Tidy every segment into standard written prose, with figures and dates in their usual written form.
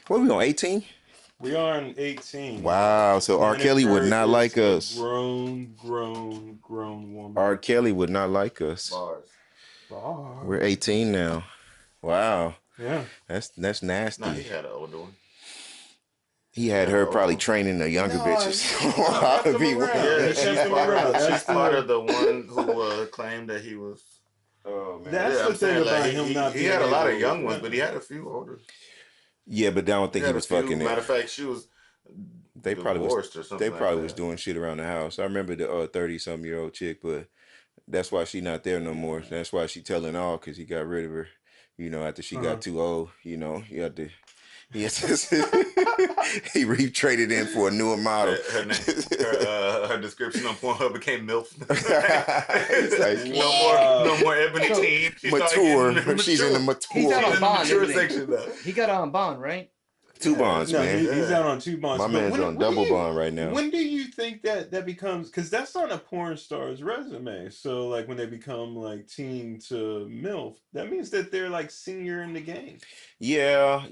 What we on 18? We are on 18. Wow. So R. Planet Kelly would Pert not is like a us. grown woman. R. Kelly would not like us. Bars. We're 18 now. Wow. Yeah. That's nasty. Nah, he had an older one. He had her probably training the younger bitches. How to be with Yeah, That's she's part of the one who claimed that he was. Oh man. That's the thing about him not He being had a lot of able- young ones, but he had a few older. Yeah, but I don't think he was fucking Matter it. of fact, she was They probably divorced was. or something. They probably like was that. doing shit around the house. I remember the 30-some-year-old chick, but that's why she not there no more. That's why she telling all because he got rid of her. You know, after she got too old. You know, he had to. He retraded in for a newer model. Her description on Pornhub became MILF. It's like, no more ebony teen. mature. She's in the mature. He's out on bond, mature isn't he? section now. He got on bond, right? 2 bonds, No, man. he's out on 2 bonds. My But man's when- on when double do you- bond right now. When do you think that becomes? Because that's on a porn star's resume. So like when they become like teen to MILF, that means that they're like senior in the game. Yeah.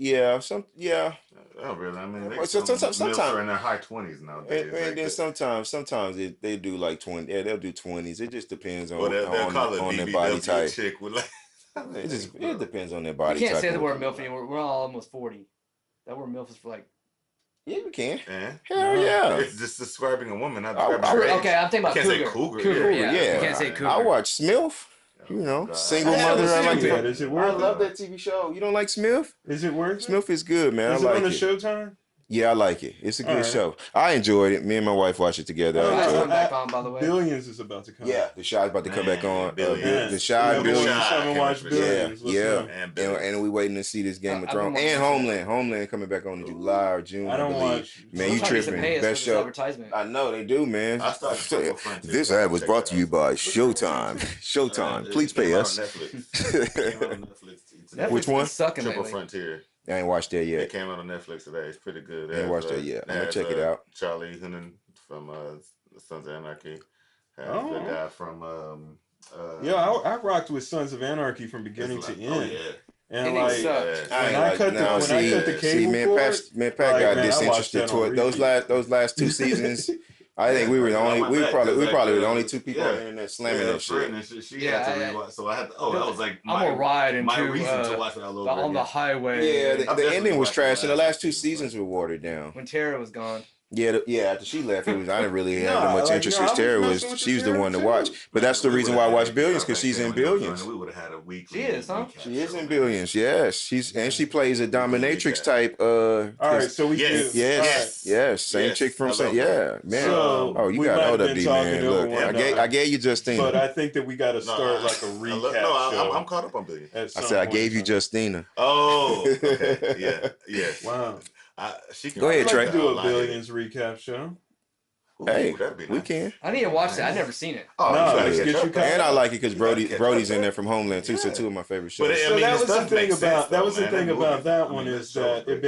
Oh, really? I mean, Well, sometimes are in their high 20s nowadays. And then sometimes they do like 20. Yeah, they'll do 20s. It just depends on they'll call it on their BBW body type. chick with like. It depends on their You body type. can't say the word MILF anymore. We're all almost 40. That word MILF is for like. Yeah, you can. Eh? Hell yeah. It's just describing a woman, not Oh, describing her age. Okay, I'm thinking about You can't say cougar. cougar, yeah. yeah. You can't say cougar. I watch Smilf. You know, God. single I mother. haven't I like seen that. that. Is it I worth love it? that TV show. You don't like Smilf? Is it worth it? Smilf is good, man. Is I it like on the it. Showtime? Yeah, I like it. It's a good Alright. show. I enjoyed it. Me and my wife watched it together. Oh, I That's enjoyed coming back on, by the way. Billions is about to come. Yeah, the Shy's about to come back on. Billions. The Shy, Yeah, Billions. You haven't watched Yeah, Billions. Let's yeah. go. And we waiting to see this Game of I've been Thrones watching and that. Homeland. Homeland coming back on in July or June. I don't believe. watch. Man, you Sometimes they tripping? pay us Best for this show. advertisement. I know they do, man. I started Triple Frontier. This ad was brought to you by Showtime. Showtime, please pay us. Netflix Which one? been sucking Triple lately. Frontier. I ain't watched that It yet. came out on Netflix today. It's pretty good. I ain't watched that yet. I'm gonna check it out. Charlie Hunnam from Sons of Anarchy. Has Oh. the guy from Yeah, I rocked with Sons of Anarchy from beginning to end. Oh yeah. And Ending like, sucked. When I cut the cable man, cord, Pat like, got man, I watched disinterested that on toward those last 2 seasons. I think we were the only. We probably the only 2 people on the internet slamming that shit. She Yeah, had to rewatch. So I had to. Oh, that was like I'm gonna ride into my reason to watch it all over on the again. highway. Yeah, I'm the definitely ending was watching trash, and the the last last 2 two seasons were watered down. When Tara was gone. Yeah. After she left, it was. I didn't really have Nah, much like, interest no, I in was Tara. messing with She was the Tara one to too. watch. But that's the reason why I watch Billions, because she's in Billions. We would have had a weekly. She is, huh? She is in Billions. Yes, she plays a dominatrix type. all right, so we Yes. do. Yes, same Yes. chick from I love yeah, that. man. So, Oh, you we got might have hold up, been D talking man. over Look, one I another. gave you Justina. But I think that we got to start like a recap show. I'm caught up on Billions. at I some said I point gave you in time. Justina. Oh, okay. Yeah. Wow. She can Go ahead, I'd Trey. like to do a Billions recap show. Hey, that'd be we nice. can. I need to watch that. I've never seen it. Oh, No, you gotta let's catch get up, you man. caught And I like it because gotta catch Brody's up. in there from Homeland too. So Yeah. 2 of my favorite But shows. I So mean, that the was the stuff thing makes about sense, though, man. thing That about movie- that I one mean, is the show that was it great.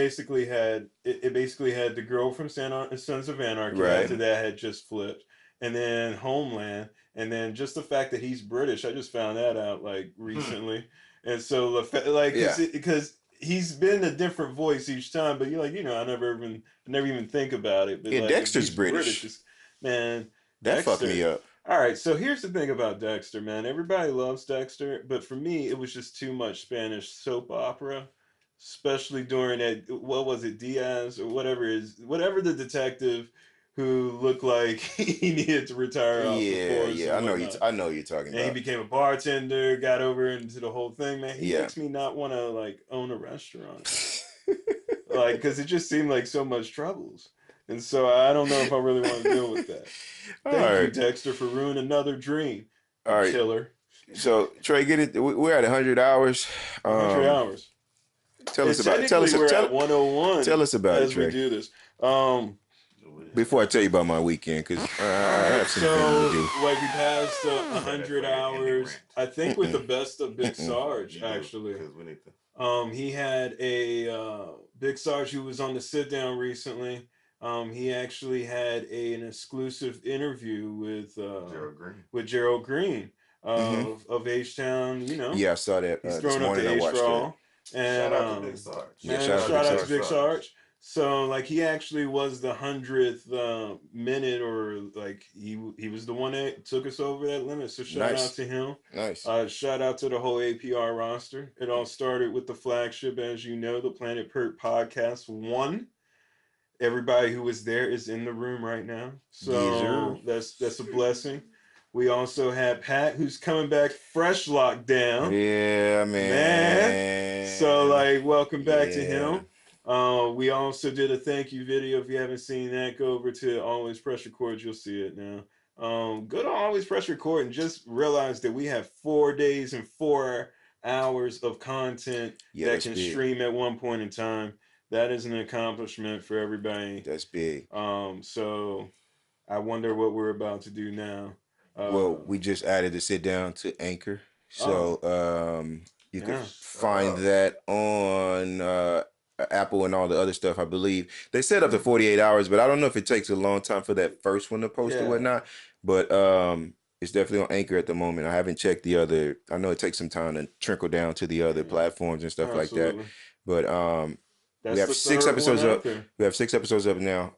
basically had the girl from Sons of Anarchy. Right. After that had just flipped, and then Homeland, and then just the fact that he's British. I just found that out like recently, and so like because he's been a different voice each time, but you're like I never even think about it. But Yeah, like, Dexter's he's British. Man. That fucked Dexter. me up. All right, so here's the thing about Dexter, man. Everybody loves Dexter, but for me, it was just too much Spanish soap opera, especially during that. What was it, Diaz or whatever the detective who looked like he needed to retire off the force. Yeah. and I whatnot. know you're talking And he about. became a bartender, got over into the whole thing, man. He Yeah. makes me not want to like own a restaurant, like because it just seemed like so much troubles. And so I don't know if I really want to deal with that. All Thank you, right. Dexter, for ruining another dream. All right. Killer. So Trey, get it. We're at 100 hours. 100 hours. Tell us And about. Tell us. technically we're Tell, at 101 tell us about it, as we Trey. do this. Before I tell you about my weekend, because I have some things So to do. like we passed 100 hours. I think with the best of Big Sarge, You do, actually. 'cause we need to. He had a Big Sarge who was on the sit down recently. He actually had an exclusive interview with Gerald Green of H Town. Yeah, I saw that He's this throwing up morning. the I H watched for it. all. And Shout out to Big Sarge. Yeah, and shout shout out out to to Big Big Sarge. So like he actually was the 100th minute, or like he was the one that took us over that limit. So shout Nice. out to him. Nice. Shout out to the whole APR roster. It all started with the flagship, as you know, the Planet Pert Podcast 1. Everybody who was there is in the room right now. So that's a blessing. We also have Pat, who's coming back fresh lockdown. Yeah, man. So like, welcome back to Yeah. him. We also did a thank you video. If you haven't seen that, go over to Always Press Record. You'll see it now. Go to Always Press Record and just realize that we have 4 days and 4 hours of content that can stream at one point in time. That is an accomplishment for everybody. That's big. So I wonder what we're about to do now. Well, we just added the sit down to Anchor. So you can find that on Apple and all the other stuff, I believe. They set up to 48 hours, but I don't know if it takes a long time for that first one to post or whatnot. But it's definitely on Anchor at the moment. I haven't checked the other. I know it takes some time to trickle down to the other platforms and stuff like that. But we have 6 episodes up. We have 6 episodes up now.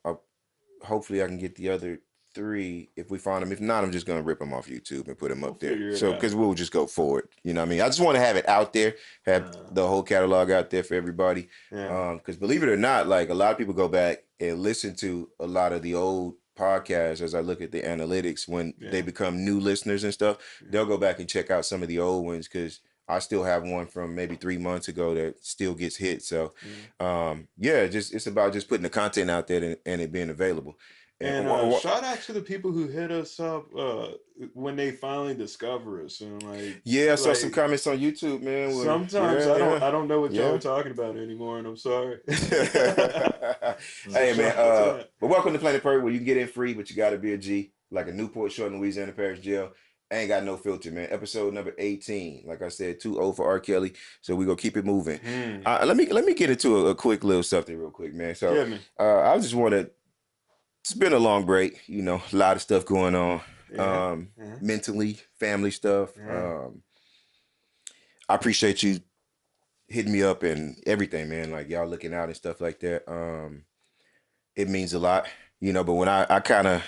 Hopefully I can get the other 3 if we find them. If not, I'm just gonna rip them off YouTube and put them up there. So because we'll just go forward. You know what I mean? I just want to have it out there, have the whole catalog out there for everybody. Because believe it or not, like a lot of people go back and listen to a lot of the old podcasts. As I look at the analytics, when they become new listeners and stuff, they'll go back and check out some of the old ones because I still have one from maybe 3 months ago that still gets hit. So, it's about just putting the content out there and it being available. And shout out to the people who hit us up when they finally discover us. And like, I saw some comments on YouTube, man. Sometimes I don't know what y'all are talking about anymore, and I'm sorry. Hey, man. But welcome to Planet Pert, where you can get in free, but you got to be a G, like a Newport Short in Louisiana Parish Jail. I ain't got no filter, man. Episode number 18. Like I said, 2-0 for R. Kelly. So we gonna keep it moving. Let me get into a quick little something real quick, man. So I just want to. It's been a long break, you know, a lot of stuff going on, mentally, family stuff. I appreciate you hitting me up and everything, man. Like y'all looking out and stuff like that. It means a lot, you know. But when I kind of.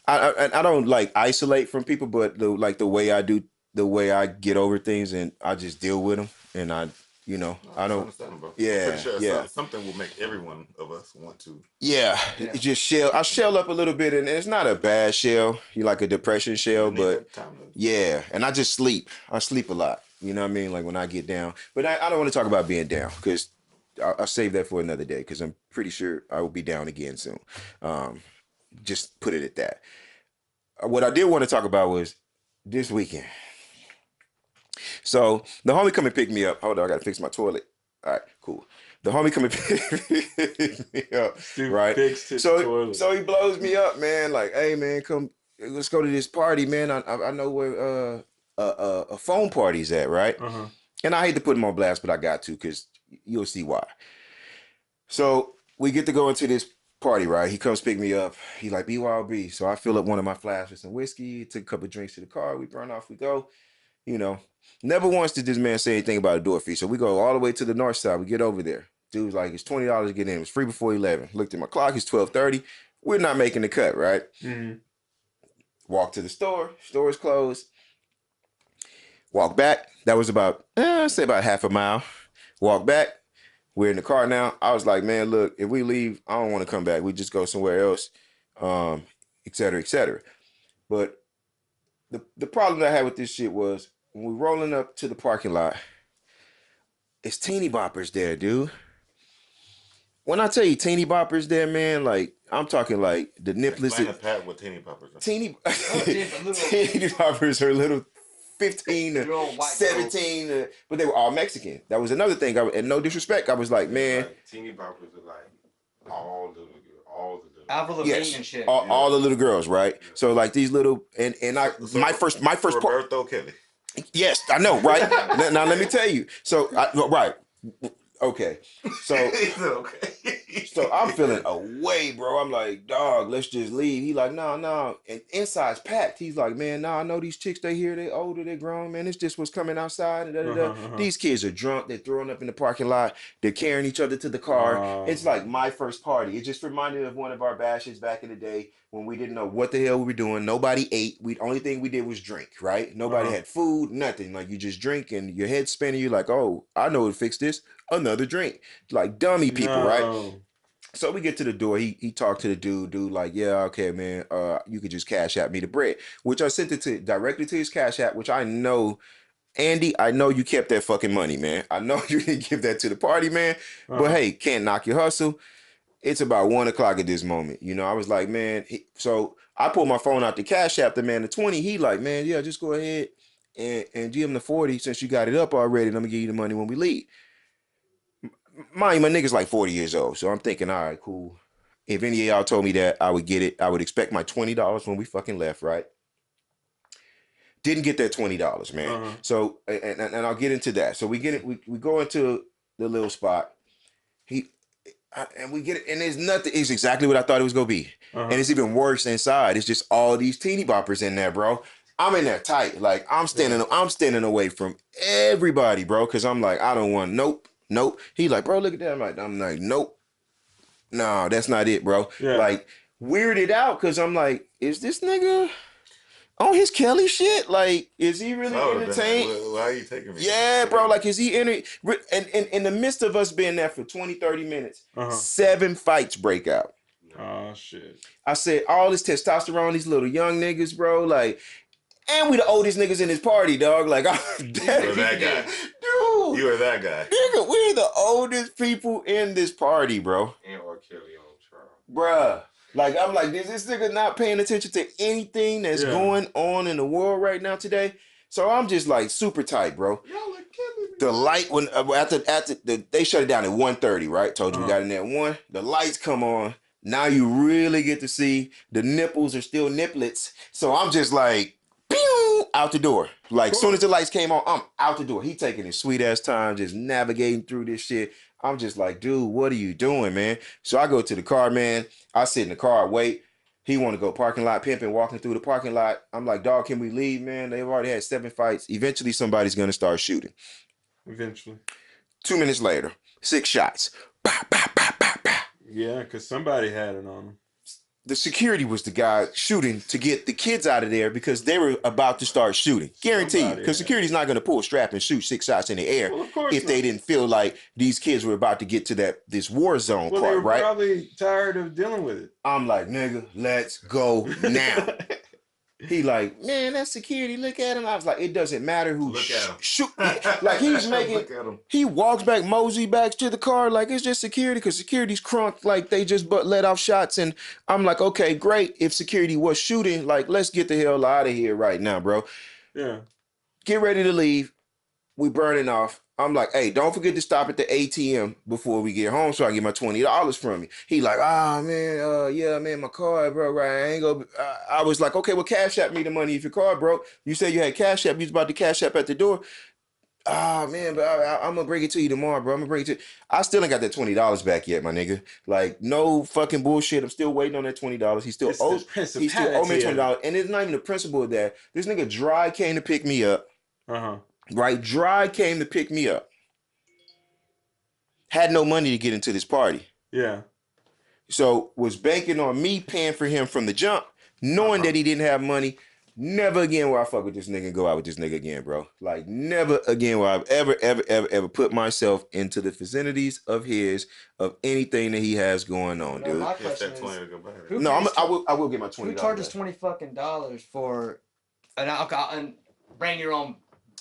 I don't like isolate from people, but the way I do, the way I get over things, and I just deal with them, and I don't. Understandable. Yeah, sure something will make every one of us want to. Yeah, it just I shell up a little bit, and it's not a bad shell. You like a depression shell, but and I just sleep. I sleep a lot. You know what I mean? Like when I get down, but I don't want to talk about being down because I'll save that for another day because I'm pretty sure I will be down again soon. Just put it at that. What I did want to talk about was this weekend. So the homie come and pick me up. Hold on, I gotta fix my toilet. All right, cool. The homie come and pick me up, right? So he blows me up, man. Like, hey, man, come, let's go to this party, man. I know where a phone party's at, right? And I hate to put him on blast, but I got to because you'll see why. So we get to go into this party, right? He comes pick me up. He like, BYOB. So I fill up one of my flasks with some whiskey, took a couple of drinks to the car. We burn off, we go. You know, never once did this man say anything about a door fee. So we go all the way to the north side. We get over there. Dude's like, it's $20 to get in. It was free before 11. Looked at my clock. It's 12:30. We're not making the cut, right? Walk to the store. Store is closed. Walk back. That was about, I'd say about half a mile. Walk back. We're in the car now. I was like, man, look, if we leave, I don't want to come back. We just go somewhere else, et cetera, et cetera. But the problem that I had with this shit was when we're rolling up to the parking lot, it's teeny boppers there, dude. When I tell you teeny boppers there, man, like I'm talking like the nipless. Planet Pert with teeny boppers. Teeny boppers are little 15 to 17, but they were all Mexican. That was another thing. And no disrespect, I was like, man. Teeny boppers are like all the little. Avril Lavigne and shit. All the little girls, right? So like these little my first Roberto Kelly. Yes, I know, right? Now let me tell you. So right. Okay. So okay. So I'm feeling away, bro. I'm like, dog, let's just leave. He like, no. And inside's packed. He's like, man, I know these chicks, they here, they older, they grown, man. It's just what's coming outside. And These kids are drunk. They're throwing up in the parking lot. They're carrying each other to the car. It's like my first party. It just reminded me of one of our bashes back in the day when we didn't know what the hell we were doing. Nobody ate. Only thing we did was drink, right? Nobody had food, nothing. Like you just drink and your head's spinning. You're like, oh, I know what to fix this. Another drink. Like dummy people, right? So we get to the door. He talked to the dude like, yeah, okay, man, you could just cash out me the bread, which I sent it directly to his cash app, which I know, Andy, I know you kept that fucking money, man. I know you didn't give that to the party, man, but hey, can't knock your hustle. It's about 1:00 at this moment. You know, I was like, man, so I pulled my phone out the cash app, the man, the 20, he like, man, yeah, just go ahead and give him the 40 since you got it up already. Let me give you the money when we leave. Mind you, my nigga's like 40 years old. So I'm thinking, all right, cool. If any of y'all told me that, I would get it. I would expect my $20 when we fucking left, right? Didn't get that $20, man. So, and I'll get into that. So we get it. We go into the little spot. And we get it. And there's nothing. It's exactly what I thought it was going to be. And it's even worse inside. It's just all these teeny boppers in there, bro. I'm in there tight. Like I'm standing away from everybody, bro. Cause I'm like, I don't want, nope. He like, bro, look at that. I'm like, nope. No, that's not it, bro. Yeah. Like, weirded out because I'm like, is this nigga on his Kelly shit? Like, is he really entertained? Why are you taking me? Yeah, bro. Like, is he and in the midst of us being there for 20, 30 minutes, 7 fights break out. Oh, shit. I said, all this testosterone, these little young niggas, bro. Like, and we the oldest niggas in this party, dog. Like, I'm that guy. Dude. You are that guy. Nigga, we're the oldest people in this party, bro. And R. Kelly on trial. Bruh. Like, I'm like, is this nigga not paying attention to anything that's going on in the world right now today? So I'm just like super tight, bro. Y'all are killing me. The light, when after they shut it down at 1:30, right? Told you we got in there at 1. The lights come on. Now you really get to see the nipples are still nipplets. So I'm just like, pew, out the door. Like, soon as the lights came on, I'm out the door. He taking his sweet ass time, just navigating through this shit. I'm just like, dude, what are you doing, man? So I go to the car, man. I sit in the car, wait. He want to go parking lot pimping, walking through the parking lot. I'm like, dog, can we leave, man? They've already had 7 fights. Eventually, somebody's going to start shooting. Eventually. 2 minutes later, 6 shots. Bah, bah, bah, bah, bah. Yeah, because somebody had it on him. The security was the guy shooting to get the kids out of there because they were about to start shooting. Guaranteed. Because security's not going to pull a strap and shoot 6 shots in the air if they didn't feel like these kids were about to get to this war zone part, they were right? Probably tired of dealing with it. I'm like, nigga, let's go now. He like, man, that's security. Look at him. I was like, it doesn't matter who shoot. Like he's making. He walks back, mosey back to the car like it's just security because security's crunk. Like they just let off shots, and I'm like, okay, great. If security was shooting, like let's get the hell out of here right now, bro. Yeah. Get ready to leave. We burning off. I'm like, hey, don't forget to stop at the ATM before we get home so I can get my $20 from you. He like, man, yeah, man, my card, bro, right? I ain't gonna. I was like, okay, well, cash app me the money if your card broke. You said you had cash app. You was about to cash app at the door. Man, but I'm gonna bring it to you tomorrow, bro. I'm gonna bring it to you. I still ain't got that $20 back yet, my nigga. Like, no fucking bullshit. I'm still waiting on that $20. He still owes me $20. And it's not even the principle of that. This nigga Dry came to pick me up. Right, Dry came to pick me up. Had no money to get into this party. Yeah. So was banking on me paying for him from the jump, knowing that he didn't have money. Never again will I fuck with this nigga and go out with this nigga again, bro. Like never again will I ever put myself into the vicinities of anything that he has going on, dude. My question is, I will get my $20. Who charges $20 fucking for an alcohol and bring your own?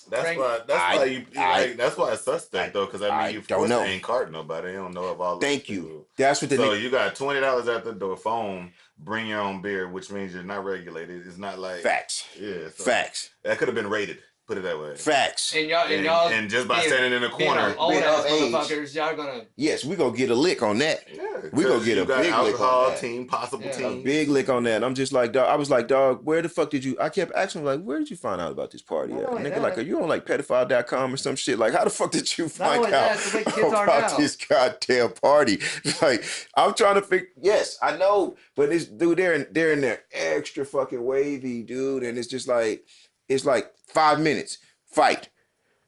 That's why it's suspect though, because I mean you forced ain't card nobody. They don't know of all. Thank you. That's what you got $20 at the door. Phone. Bring your own beer, which means you're not regulated. It's not like facts. Yeah, facts. That could have been rated Put it that way. Facts. And just by standing in the corner, old ass motherfuckers, y'all gonna. Yes, we gonna get a lick on that. Yeah, we gonna get a big lick on that. Team, possible team. A big lick on that. And I'm just like, dog. I was like, dog, where the fuck did you? I kept asking him, like, where did you find out about this party at? Nigga, like, are you on like pedophile.com or some shit? Like, how the fuck did you find out about this goddamn party? Like, I'm trying to figure. Yes, I know, but this dude, they're in there extra fucking wavy, dude, and it's just like, it's like 5 minutes. Fight.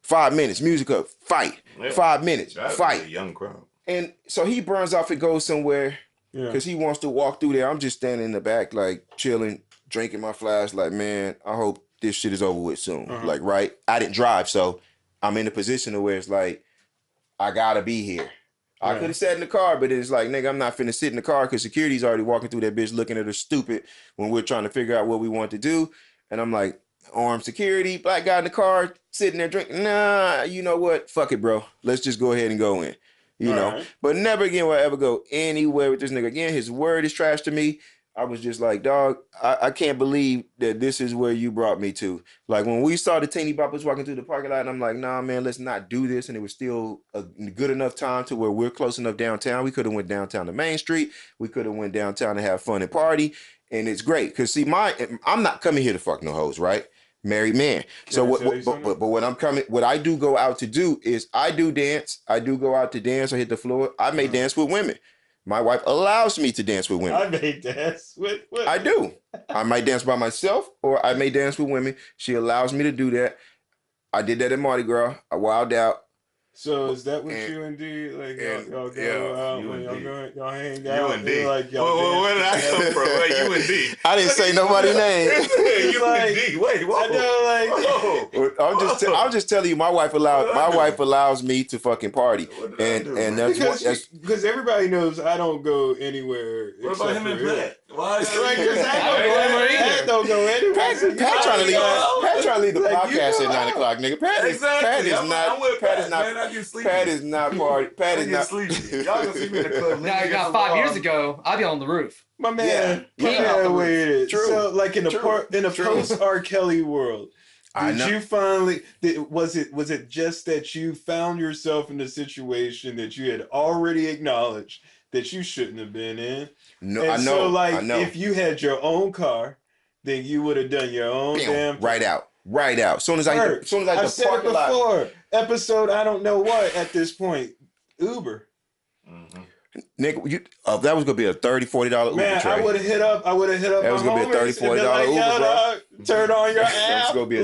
5 minutes. Music up. Fight. 5 minutes. Fight. A young crowd. And so he burns off and goes somewhere because he wants to walk through there. I'm just standing in the back, like chilling, drinking my flask. Like, man, I hope this shit is over with soon. Like, right? I didn't drive, so I'm in a position where it's like, I gotta be here. I could have sat in the car, but it's like, nigga, I'm not finna sit in the car because security's already walking through that bitch looking at her stupid when we're trying to figure out what we want to do. And I'm like, armed security, black guy in the car, sitting there drinking. Nah, you know what? Fuck it, bro. Let's just go ahead and go in. You know? Right. But never again will I ever go anywhere with this nigga again. His word is trash to me. I was just like, dog, I can't believe that this is where you brought me to. Like, when we saw the Teeny Boppers walking through the parking lot, and I'm like, nah, man, let's not do this. And it was still a good enough time to where we're close enough downtown. We could have went downtown to Main Street. We could have went downtown to have fun and party. And it's great. Because, see, I'm not coming here to fuck no hoes, right? Married man. So what I do go out to do is I do dance. I do go out to dance or hit the floor. I may dance with women. My wife allows me to dance with women. I may dance with women. I do. I might dance by myself or I may dance with women. She allows me to do that. I did that at Mardi Gras. I wilded out. So is that what you and D, like, y'all go out when y'all hang out? You and D. Like, where did I come from? Like, you and D. I didn't say nobody's name. You and D. Wait, whoa. I know, I'm just telling you, my wife allows me to fucking party. And that's because everybody knows I don't go anywhere. What about him and Pat? Why is Pat don't go anywhere. Pat trying to leave the podcast at 9 o'clock, nigga. Pat is not party. Pat is not sleepy. Y'all gonna see me in the club. Now, 5 years ago, I'd be on the roof. My man, waited. True. So, like in a post R. Kelly world, did you finally? Was it just that you found yourself in a situation that you had already acknowledged that you shouldn't have been in? No, and I know. So, like, I know. if you had your own car, then you would have done your own damn thing. Right out. Soon as I hit the parking lot. Before. Episode, I don't know what at this point. Uber. Mm-hmm. Nigga, that was gonna be a $30-$40 Uber. Man, Trey. I would have hit up. That was gonna be a $30-$40 Uber, bro. Turn on your app. That was gonna be a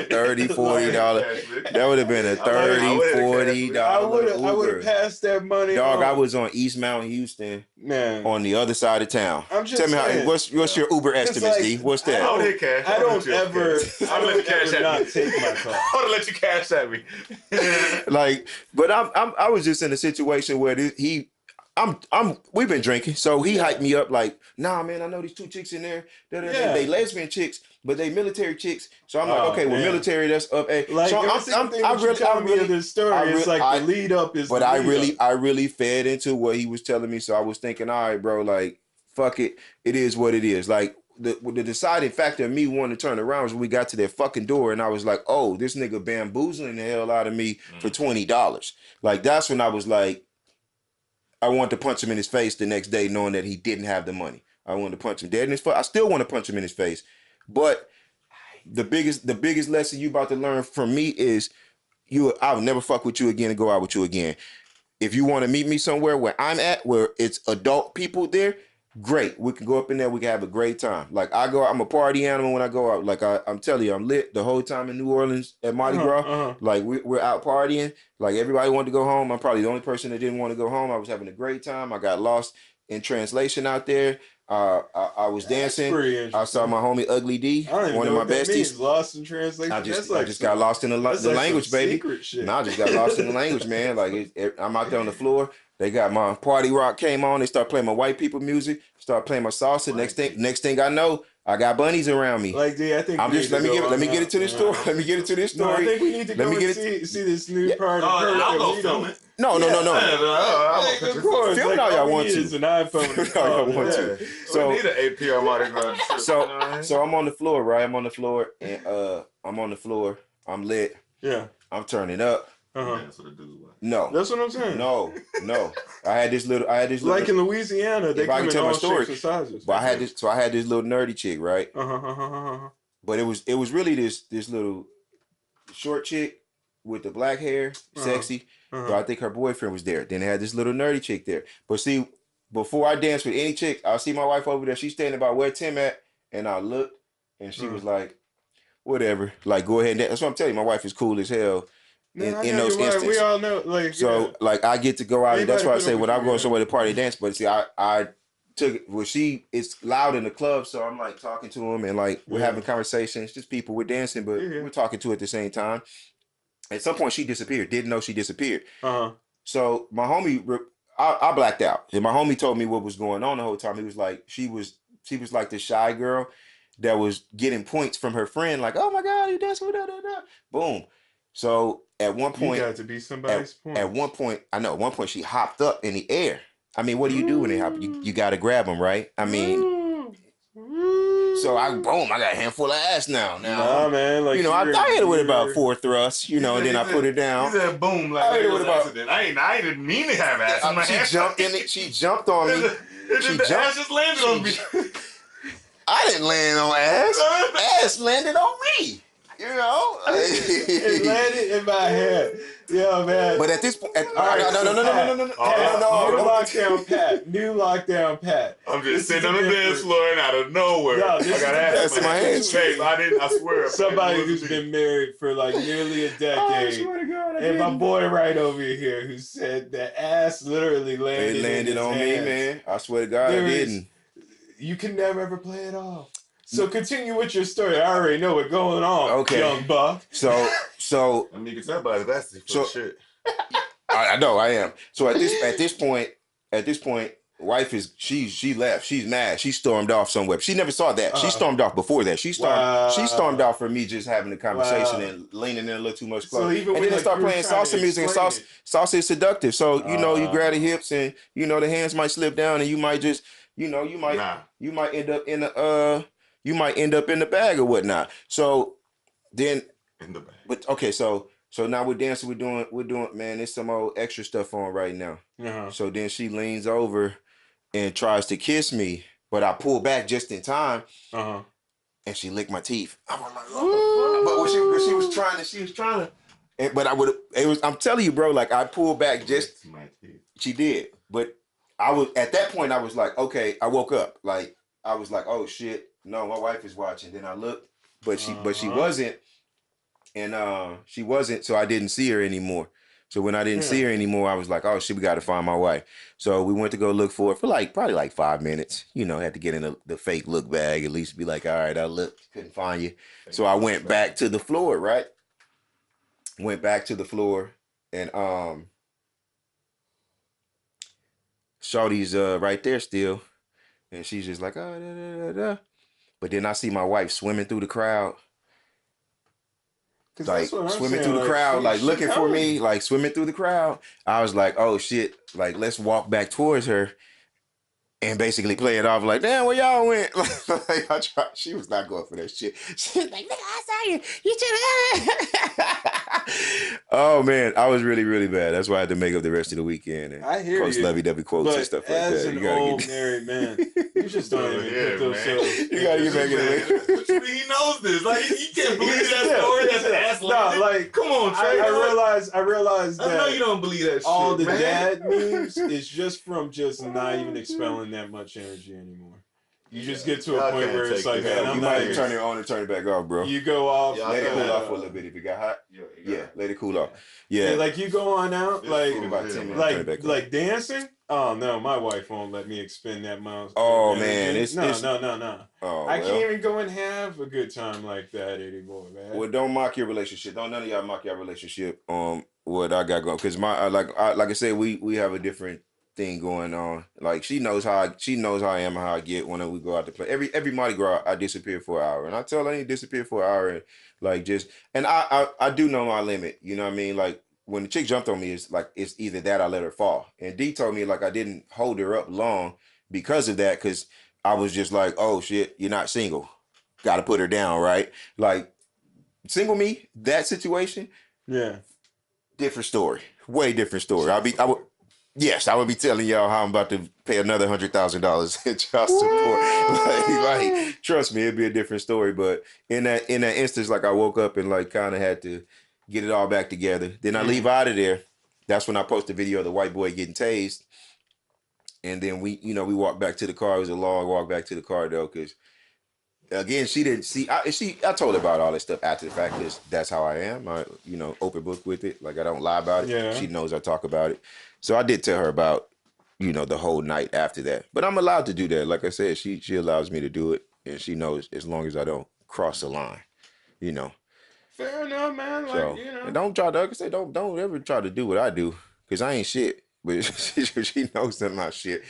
$30-$40. That would have been a $30-$40 Uber. I would have passed that money. Dog, I was on East Mount Houston, man, on the other side of town. I'm just Tell me what's your Uber estimates, D? What's that? I would hit cash. I don't ever not take my car. I would let you cash at me. Like, but I was just in a situation where we've been drinking, so he hyped me up like, nah, man, I know these two chicks in there. They lesbian chicks, but they military chicks. So I'm like, okay, well, military, that's up. Like, so I'm really this story. It's like the lead up is. But I really fed into what he was telling me. So I was thinking, all right, bro, like, fuck it, it is what it is. Like, the deciding factor of me wanting to turn around was when we got to that fucking door, and I was like, oh, this nigga bamboozling the hell out of me for $20. Like, that's when I was like, I wanted to punch him in his face the next day, knowing that he didn't have the money. I wanted to punch him dead in his face. I still want to punch him in his face. But the biggest lesson you about to learn from me is I'll never fuck with you again and go out with you again. If you want to meet me somewhere where I'm at, where it's adult people there, great. We can go up in there. We can have a great time. Like, I'm a party animal when I go out. Like, I'm telling you, I'm lit the whole time in New Orleans at Mardi Gras. Like, we're out partying. Like, everybody wanted to go home. I'm probably the only person that didn't want to go home. I was having a great time. I got lost in translation out there. I was dancing. I saw my homie Ugly D, one of my besties. Lost in translation. I just got lost in the language, baby. No, I just got lost in the language, man. Like, I'm out there on the floor. They got my party rock came on. They start playing my white people music. Start playing my salsa. Next thing I know, I got bunnies around me. Like, dude, I think I'm just let me get it to this story. Let me get it to this story. No, I think we need to go and see this new part of Pert. I'll go film it. No. Of course. Film all y'all want to. It's an iPhone. Film all y'all want to. So we need an AP on Mardi Gras. So I'm on the floor, right? I'm on the floor, and I'm on the floor. I'm lit. Yeah. I'm turning up. That's what a dude was. No. That's what I'm saying. No. I had this little. Like in Louisiana, they come in all shapes and sizes. But I had this little nerdy chick, right? But it was really this little short chick with the black hair, sexy. But I think her boyfriend was there. Then they had this little nerdy chick there. But see, before I dance with any chick, I'll see my wife over there. She's standing about where Tim at, and I looked, and she was like, whatever. Like, go ahead and dance. That's what I'm telling you. My wife is cool as hell. In those instances. We all know, like, so like I get to go out, and that's why I say when I'm going somewhere to party dance. But see, I took it. Well, it's loud in the club, so I'm like talking to him, and like we're having conversations. Just people, we're dancing, but we're talking to at the same time. At some point, she disappeared. Didn't know she disappeared. So my homie, I blacked out, and my homie told me what was going on the whole time. He was like, she was like the shy girl that was getting points from her friend, like, oh my God, you dancing with that. Boom. So at one point, you got to be somebody's point. At one point, she hopped up in the air. I mean, what do you do when they hop? You got to grab them, right? I mean, so I got a handful of ass now. Nah, man, like I hit it with about 4 thrusts, and then I put it down. He said, boom, like I hit it with about. I didn't mean to have ass. She jumped in it. She jumped on me. Ass just landed on me. I didn't land on ass. Ass landed on me. It landed in my head. Yeah, man. But at this point, no. New lockdown Pat. I'm just sitting on the dance floor and out of nowhere, I got ass in my hands. I swear. Somebody who's been married for like nearly a decade. I swear to God, and my boy right over here who said that ass literally landed. It landed on me, man. I swear to God, I didn't. You can never ever play it off. So continue with your story. I already know what's going on, young buck. So I mean, you can tell by his glasses. So shit. I know I am. So at this point, wife is she left. She's mad. She stormed off somewhere. She never saw that. She stormed off before that. She stormed off for me just having a conversation and leaning in a little too much close. So and then they start playing salsa music, and salsa is seductive. So you grab the hips, and the hands might slip down, and you might just you might end up in a in the bag or whatnot. So then in the bag. But okay, so now we're dancing, we're doing man, there's some old extra stuff on right now. So then she leans over and tries to kiss me, but I pull back just in time. And she licked my teeth. I was like, oh, but she was trying to I'm telling you, bro, like I pulled back just my teeth. She did. But at that point I was like, okay, I woke up. Like I was like, oh shit. No, my wife is watching. Then I looked, but she wasn't, and she wasn't. So I didn't see her anymore. So when I didn't see her anymore, I was like, oh shit, we got to find my wife. So we went to go look for her for probably like 5 minutes. Had to get in the fake look bag, at least be like, all right, I looked, couldn't find you. So I went back to the floor, right? Went back to the floor, and Shorty's right there still, and she's just like, oh, da, da, da, da. But then I see my wife swimming through the crowd. Like swimming through the crowd, like looking for me, like swimming through the crowd. I was like, oh shit, like let's walk back towards her and basically play it off like, damn, where y'all went? Like I tried, she was not going for that shit. She was like, nigga, I saw you. You should. Oh man, I was really, really bad. That's why I had to make up the rest of the weekend and I hear post lovey-dovey quotes and stuff like that. As an old married man, you just don't even put those shows. You gotta get back in the He knows this. Like he can't believe that story. That's an ass. No, like come on, Trey. I realized that I know you don't believe that. All shit, the man. dad memes is just from just not even expelling that much energy anymore. You just get to a point where it's like, man, you might turn it on and turn it back off, bro. You go off, let it cool off for a little bit. If it got hot, let it cool off. Yeah, like you go on out, like about 10 minutes, like dancing. Oh no, my wife won't let me expend that amount. Oh man, no. Oh, I can't even go and have a good time like that anymore, man. Well, don't mock your relationship. Don't none of y'all mock your relationship. What I got going, because my like I said, we have a different thing going on. Like she knows how I am and how I get when we go out to play. Every Mardi Gras I disappear for an hour, and I tell her I need to disappear for an hour, and like and I do know my limit. You know what I mean? Like when the chick jumped on me, it's either that or I let her fall. And D told me like I didn't hold her up long because of that, because I was just like, oh shit, you're not single, got to put her down, right? Like single me, that situation, yeah, different story, way different story. Yes, I would be telling y'all how I'm about to pay another $100,000 in child support. Like, trust me, it'd be a different story. But in that instance, like I woke up and like kind of had to get it all back together. Then I leave out of there. That's when I post the video of the white boy getting tased. And then we walked back to the car. It was a long walk back to the car though, because again, she didn't see. I told her about all this stuff after the fact. Because that's how I am. I open book with it. Like I don't lie about it. Yeah. She knows I talk about it. So I did tell her about, the whole night after that. But I'm allowed to do that. Like I said, she allows me to do it, and she knows as long as I don't cross the line, Fair enough, man. Like, So and don't try to, like I say, don't ever try to do what I do, because I ain't shit. But she knows that I'm not shit,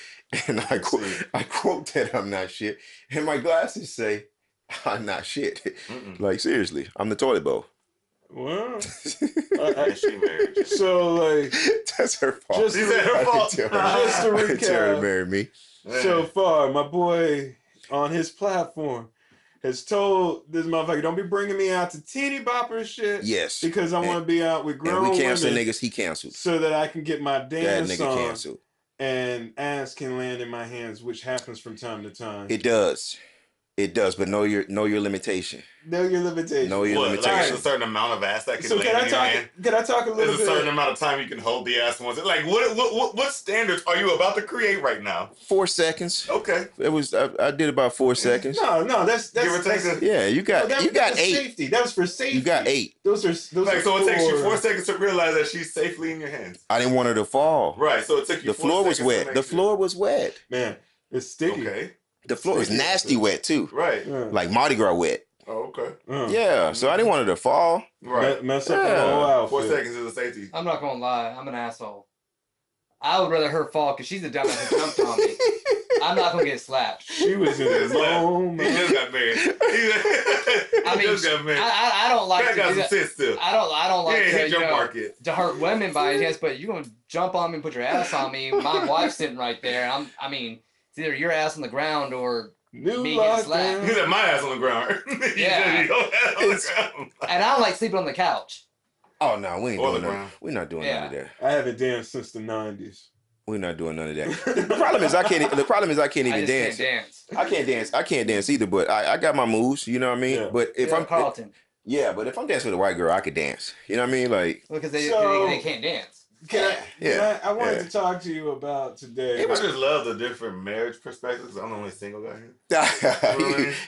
and I quote that I'm not shit, and my glasses say I'm not shit. Like seriously, I'm the toilet bowl. Well, she married. So like that's her fault. Just her fault. Just to recap, tell her to marry me. So far, my boy on his platform has told this motherfucker, don't be bringing me out to teeny bopper shit. Yes, because I want to be out with grown women. And we cancel niggas. He canceled so that I can get my dance that nigga on. canceled. And ass can land in my hands, which happens from time to time. It does, but know your limitation. Know your limitation. Know your limitation. Like, there's a certain amount of ass that can land in your hand. Can I talk a little bit? There's a certain amount of time you can hold the ass once. Like, what standards are you about to create right now? 4 seconds. Okay. It was I did about 4 seconds. No, that's give or take. Yeah, you got 8. Safety. That was for safety. You got 8. Those are so it takes you 4 seconds to realize that she's safely in your hands. I didn't want her to fall. Right. So it took you. The floor was wet. The floor was wet. Man, it's sticky. Okay. The floor was nasty wet too. Right. Yeah. Like Mardi Gras wet. Oh, okay. Yeah. So I didn't want her to fall. Right. Mess up the whole outfit. 4 seconds is a safety. I'm not gonna lie. I'm an asshole. I would rather her fall because she's the dumbass who jumped on me. I'm not gonna get slapped. She was in the moment. He just got married. He just got married. I don't like that got some sense still. I don't like to hurt women by his, but you gonna jump on me and put your ass on me. My wife's sitting right there. It's either your ass on the ground or me getting slapped. He said my ass on the ground. Yeah. And I don't like sleeping on the couch. Oh no, we ain't doing that. We're not doing none of that. I haven't danced since the 90s. We're not doing none of that. The problem is I can't even dance. I can't dance either, but I got my moves, you know what I mean? Yeah. But if I'm Carlton. But if I'm dancing with a white girl, I could dance. You know what I mean? Like because they can't dance. I wanted to talk to you about today. I just love the different marriage perspectives because I'm the only single guy here.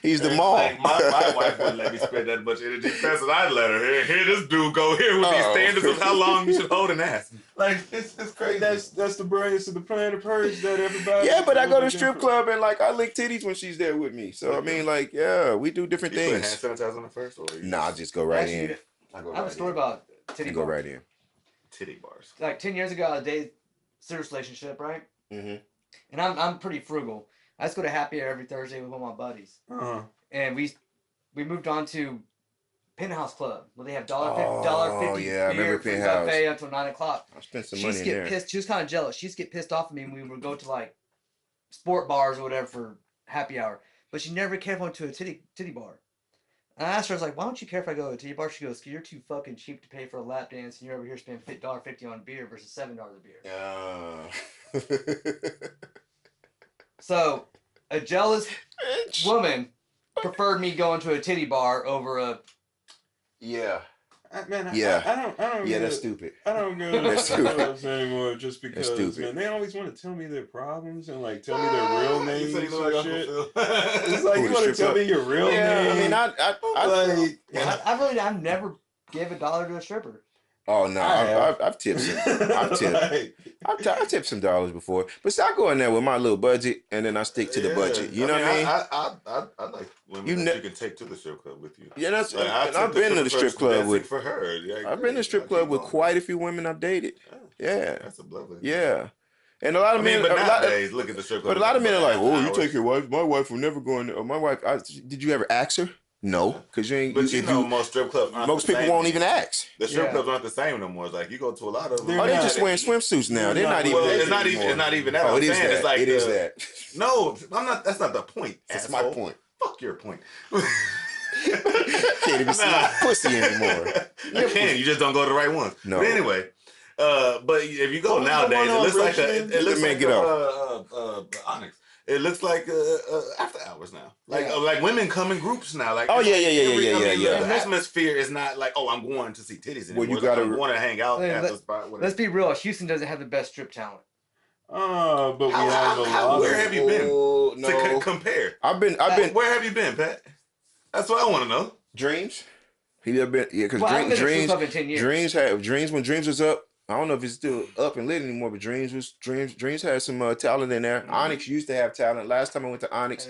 He's the mom. Like my wife wouldn't let me spend that much energy fast, and I'd let her. Here, this dude go here with these standards of how long you should hold an ass. Like it's crazy. That's the brilliance of the Planet Pert that everybody. Yeah, but I go to strip club and like I lick titties when she's there with me. So I mean, like, yeah, we do different things. Put hand sanitizer on the first, or nah, I just go right in. I have a story about titty bars. Go right in. Titty bars. Like 10 years ago, I had a serious relationship, right? Mm-hmm. And I'm pretty frugal. I just go to happy hour every Thursday with one of my buddies. Uh-huh. And we moved on to Penthouse Club, where they have $1.50 yeah, I remember beer Penthouse. buffet until 9 o'clock. I spent some money in there. Pissed. She was kind of jealous. She used to get pissed off at me when we would go to like sport bars or whatever for happy hour. But she never cared if I went to a titty bar. And I asked her, I was like, why don't you care if I go to a titty bar? She goes, you're too fucking cheap to pay for a lap dance, and you're over here spending $1.50 on beer versus $7 a beer. So, a jealous woman preferred me going to a titty bar over a... Yeah. I don't. Yeah, that's stupid. I don't go to clubs anymore just because, man, they always want to tell me their problems and like tell me their real names and shit. It's like you want to tell me your real name. I mean, I've never gave $1 to a stripper. Oh no, I've tipped some. I've tipped some dollars before, but see, I go in there with my little budget, and then I stick to the budget. You know what I mean? I like women that you can take to the strip club with you. Yeah, that's. Like, I've been to the strip club with. For her, I've been to the strip club with quite a few women I've dated. Yeah, that's a lovely. Yeah, And a lot of men, but nowadays, look at the strip club. But a lot of men are like, "Oh, you take your wife. My wife will never go in there. My wife. Did you ever ask her? No, because you ain't. But most strip clubs. Most people won't even ask. The strip clubs aren't the same no more. It's like you go to a lot of them. They just wearing swimsuits now. They're not even. Well, it's not even that. Oh, it is that. It's like it is that. No, I'm not. That's not the point. That's my point. Fuck your point. Can't even see my pussy anymore. You can. You just don't go to the right ones. No. But anyway. But if you go nowadays, it looks like Onyx. It looks like after hours now. Like women come in groups now. Like The atmosphere is not like, oh, I'm going to see titties anymore. Well, you gotta want to hang out at the spot. Whatever. Let's be real. Houston doesn't have the best strip talent. But we have a lot. Where have you been to compare? I've been. Where have you been, Pat? That's what I want to know. Dreams. He ever been? Yeah, because Dreams when Dreams was up. I don't know if it's still up and lit anymore, but Dreams had some talent in there. Mm-hmm. Onyx used to have talent. Last time I went to Onyx,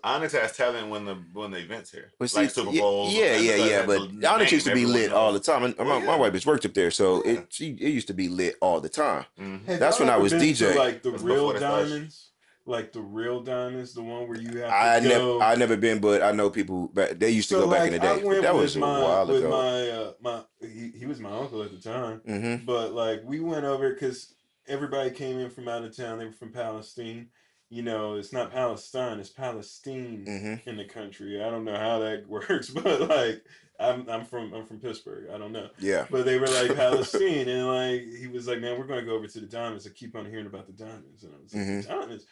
Onyx has talent when the events here, but like Super Bowl. Yeah. But Onyx used to be lit all the time. And my wife has worked up there, so it used to be lit all the time. Mm-hmm. That's when I was DJ. Like the real diamonds. Like the real diamonds, the one where you have to go. I never been, but I know people. They used to go back in the day. That was a while ago. He was my uncle at the time. Mm-hmm. But like we went over because everybody came in from out of town. They were from Palestine. You know, it's not Palestine, it's Palestine in the country. I don't know how that works, but like I'm from Pittsburgh. I don't know. Yeah. But they were like Palestine, and like he was like, man, we're gonna go over to the diamonds. I keep on hearing about the diamonds, and I was like, diamonds.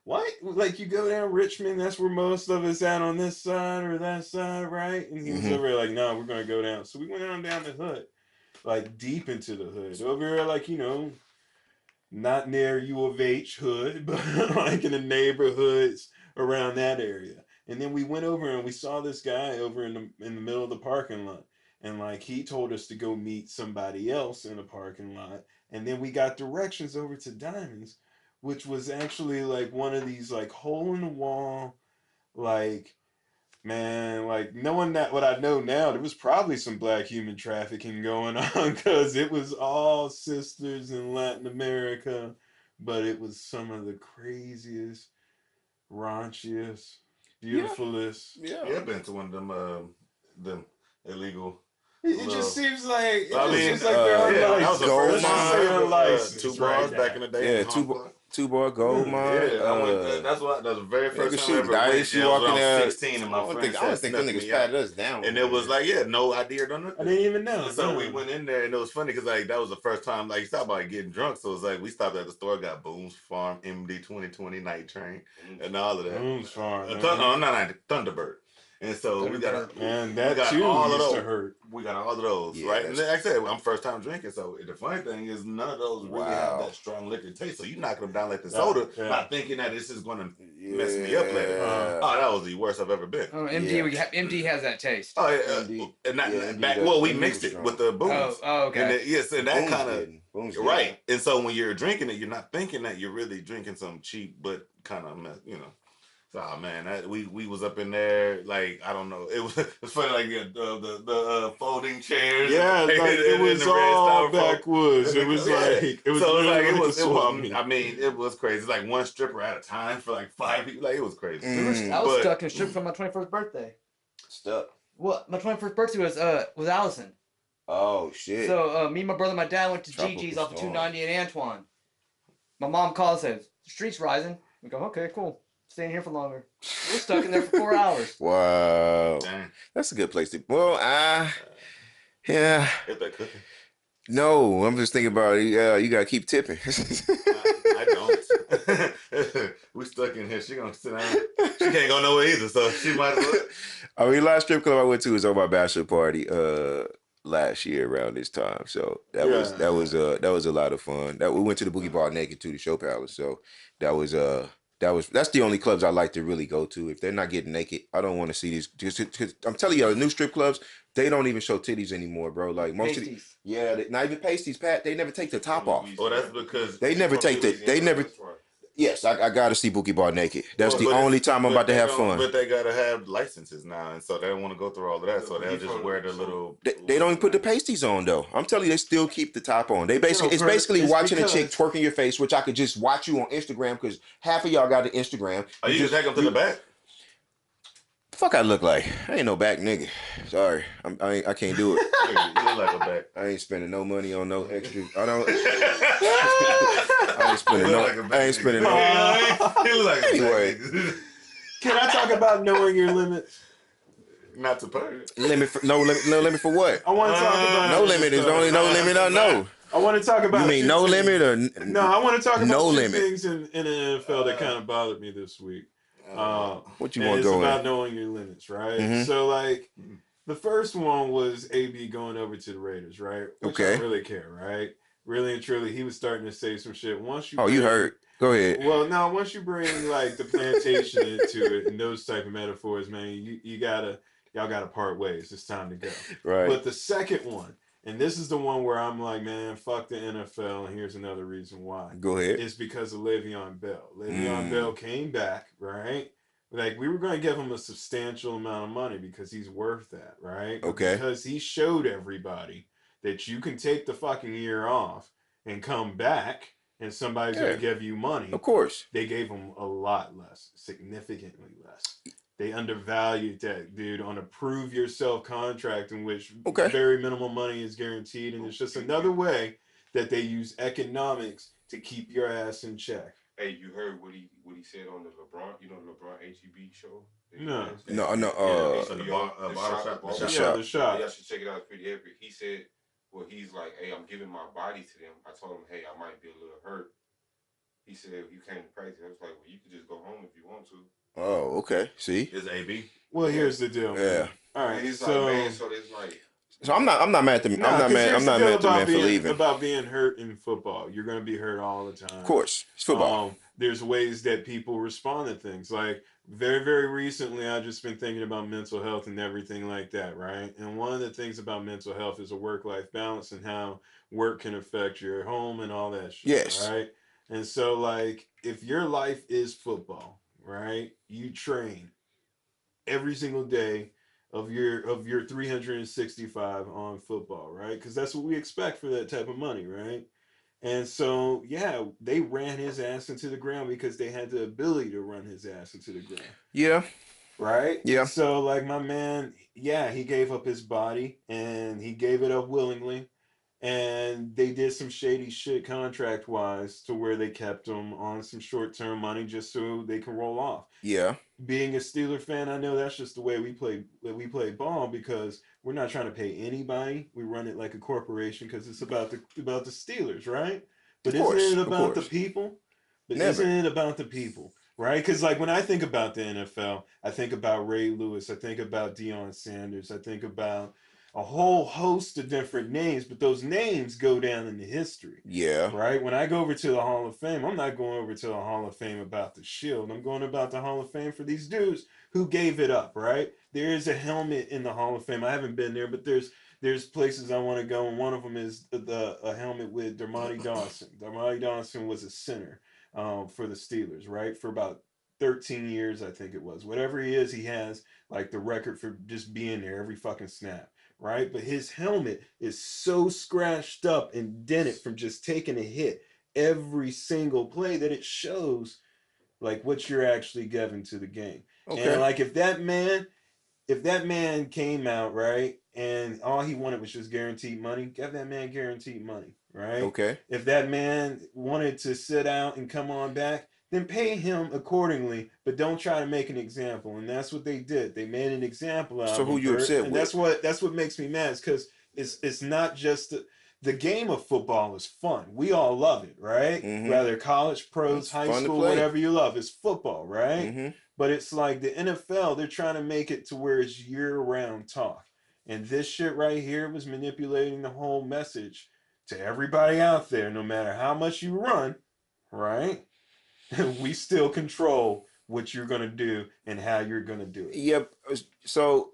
What? Like you go down Richmond, that's where most of us at on this side or that side, right? And he was over there like, no, we're gonna go down. So we went on down the hood, like deep into the hood. Over here, like, you know, not near U of H hood, but like in the neighborhoods around that area. And then we went over and we saw this guy over in the middle of the parking lot. And like he told us to go meet somebody else in the parking lot. And then we got directions over to Diamonds, which was actually like one of these like hole in the wall, like, man, like knowing that what I know now, there was probably some black human trafficking going on because it was all sisters in Latin America, but it was some of the craziest, raunchiest, beautifulest. Yeah, I've been to one of them illegal. It just seems like they're on gold mine. 2 bars back in the day. Yeah, 2 bar gold mine. Yeah, that's the very first time I ever went. You walking out 16 and my friend I don't think them niggas patted us down. And it was like, no idea, nothing. I didn't even know. So we went in there and it was funny because like that was the first time like you talk about getting drunk. So it's like we stopped at the store, got Boone's Farm, MD 2020 Night Train, and all of that. Boone's Farm. Thunderbird. And so we got all of those. To hurt. We got all of those, right? And then, like I said, I'm first time drinking, so the funny thing is none of those really have that strong liquor taste. So you knocking them down like the soda, not thinking that this is going to mess me up later. That was the worst I've ever been. MD has that taste. Oh yeah, we mixed it with the booze. Oh, okay. And that kind of right. And so when you're drinking it, you're not thinking that you're really drinking some cheap, but kind of So man, we was up in there like I don't know. It's funny like the folding chairs. Yeah, like, it was all backwoods. It was like it was crazy. It's like one stripper at a time for like 5 people. Like it was crazy. I was stuck in a strip for my 21st birthday. Stuck. Well, my 21st birthday was Allison. Oh shit. So me, my brother, my dad went to Gigi's off of 290 and Antoine. My mom called and says the street's rising. We go, okay, cool. Staying here for longer. We're stuck in there for 4 hours. Wow. Dang. That's a good place to. Well, yeah. No, I'm just thinking about it. You gotta keep tipping. I don't. We stuck in here. She gonna sit down. She can't go nowhere either, so she might as well. I mean, last strip club I went to was on my bachelor party last year around this time. So that was a lot of fun. That we went to the Boogie Bar naked to the Show Palace. So that's the only clubs I like to really go to. If they're not getting naked, I don't want to see these. Cause I'm telling you, the new strip clubs, they don't even show titties anymore, bro. Like most pasties. Not even pasties, Pat. They never take the top off. Oh, that's because they never take the. They never. Yes, I got to see Bookie Ball naked. That's the only time I'm about to have fun. But they got to have licenses now, and so they don't want to go through all of that. So they'll just wear their little. They don't even put the pasties on though. I'm telling you, they still keep the top on. It's basically watching a chick twerking your face, which I could just watch you on Instagram because half of y'all got the Instagram. Oh, you just take them to the back. Fuck, I look like I ain't no back nigga. Sorry, I can't do it. You look like a back. I ain't spending no money on no extra. I ain't spending no. I ain't spending no. You look like anyway. Can I talk about knowing your limits? Not to put limit for no limit for what? I want to talk about no limit. There's only no limit. I know. I want to talk about. You mean no limit or no? I want to talk about no two limit. things in the NFL that kind of bothered me this week. What you want to go in? It's about knowing your limits, right? Mm-hmm. So, like, the first one was AB going over to the Raiders, right? Which I don't really care, right? Really and truly, he was starting to say some shit. Once you you heard. Go ahead. Well, no, once you bring, like, the plantation into it and those type of metaphors, man, y'all gotta part ways. It's time to go. Right. But the second one, and this is the one where I'm like, man, fuck the NFL, and here's another reason why. Go ahead. It's because of Le'Veon Bell. Le'Veon Bell came back, right? Like, we were going to give him a substantial amount of money because he's worth that, right? Okay. Because he showed everybody that you can take the fucking year off and come back and somebody's going to give you money. Of course. They gave him a lot less, significantly less. They undervalued that dude on a prove yourself contract in which very minimal money is guaranteed. And it's just another way that they use economics to keep your ass in check. Hey, you heard what he said on the LeBron, the LeBron HEB show? No. The shop. Y'all should check it out. It's pretty epic. He said, well, he's like, hey, I'm giving my body to them. I told him, hey, I might be a little hurt. He said, you came to practice. I was like, well, you could just go home if you want to. Oh, okay. See? Is AB? Well, here's the deal. Yeah. All right. He's like, man, so it's like. So I'm not mad at the man for leaving. About being hurt in football, you're going to be hurt all the time. Of course, it's football. There's ways that people respond to things. Like very, very recently, I've just been thinking about mental health and everything like that, right? And one of the things about mental health is a work-life balance and how work can affect your home and all that shit. Yes. Right. And so, like, if your life is football, right? You train every single day of your 365 on football, right? Because that's what we expect for that type of money, right? And so, yeah, they ran his ass into the ground because they had the ability to run his ass into the ground. Yeah. Right? Yeah. So, like, my man, yeah, he gave up his body and he gave it up willingly. And they did some shady shit contract-wise to where they kept him on some short-term money just so they can roll off. Yeah. Being a Steeler fan, I know that's just the way we play ball because we're not trying to pay anybody. We run it like a corporation because it's about the Steelers, right? But isn't it about the people? Isn't it about the people, right? Because like when I think about the NFL, I think about Ray Lewis, I think about Deion Sanders, I think about a whole host of different names, but those names go down into history. Yeah. Right? When I go over to the Hall of Fame, I'm not going over to the Hall of Fame about the shield. I'm going about the Hall of Fame for these dudes who gave it up, right? There is a helmet in the Hall of Fame. I haven't been there, but there's places I want to go, and one of them is a helmet with Dermontti Dawson. Dermontti Dawson was a center for the Steelers, right? For about 13 years, I think it was. Whatever he is, he has like the record for just being there every fucking snap. Right? But his helmet is so scratched up and dented from just taking a hit every single play that it shows like what you're actually giving to the game. Okay. And like if that man came out, right, and all he wanted was just guaranteed money, give that man guaranteed money, right? Okay. If that man wanted to sit out and come on back, then pay him accordingly, but don't try to make an example. And that's what they did. They made an example out of him. So who you upset with? That's what makes me mad. Is because it's not just the game of football is fun. We all love it, right? Mm-hmm. Whether college, pros, it's high school, whatever you love, it's football, right? Mm-hmm. But it's like the NFL, they're trying to make it to where it's year-round talk. And this shit right here was manipulating the whole message to everybody out there, no matter how much you run, right? We still control what you're going to do and how you're going to do it. Yep. So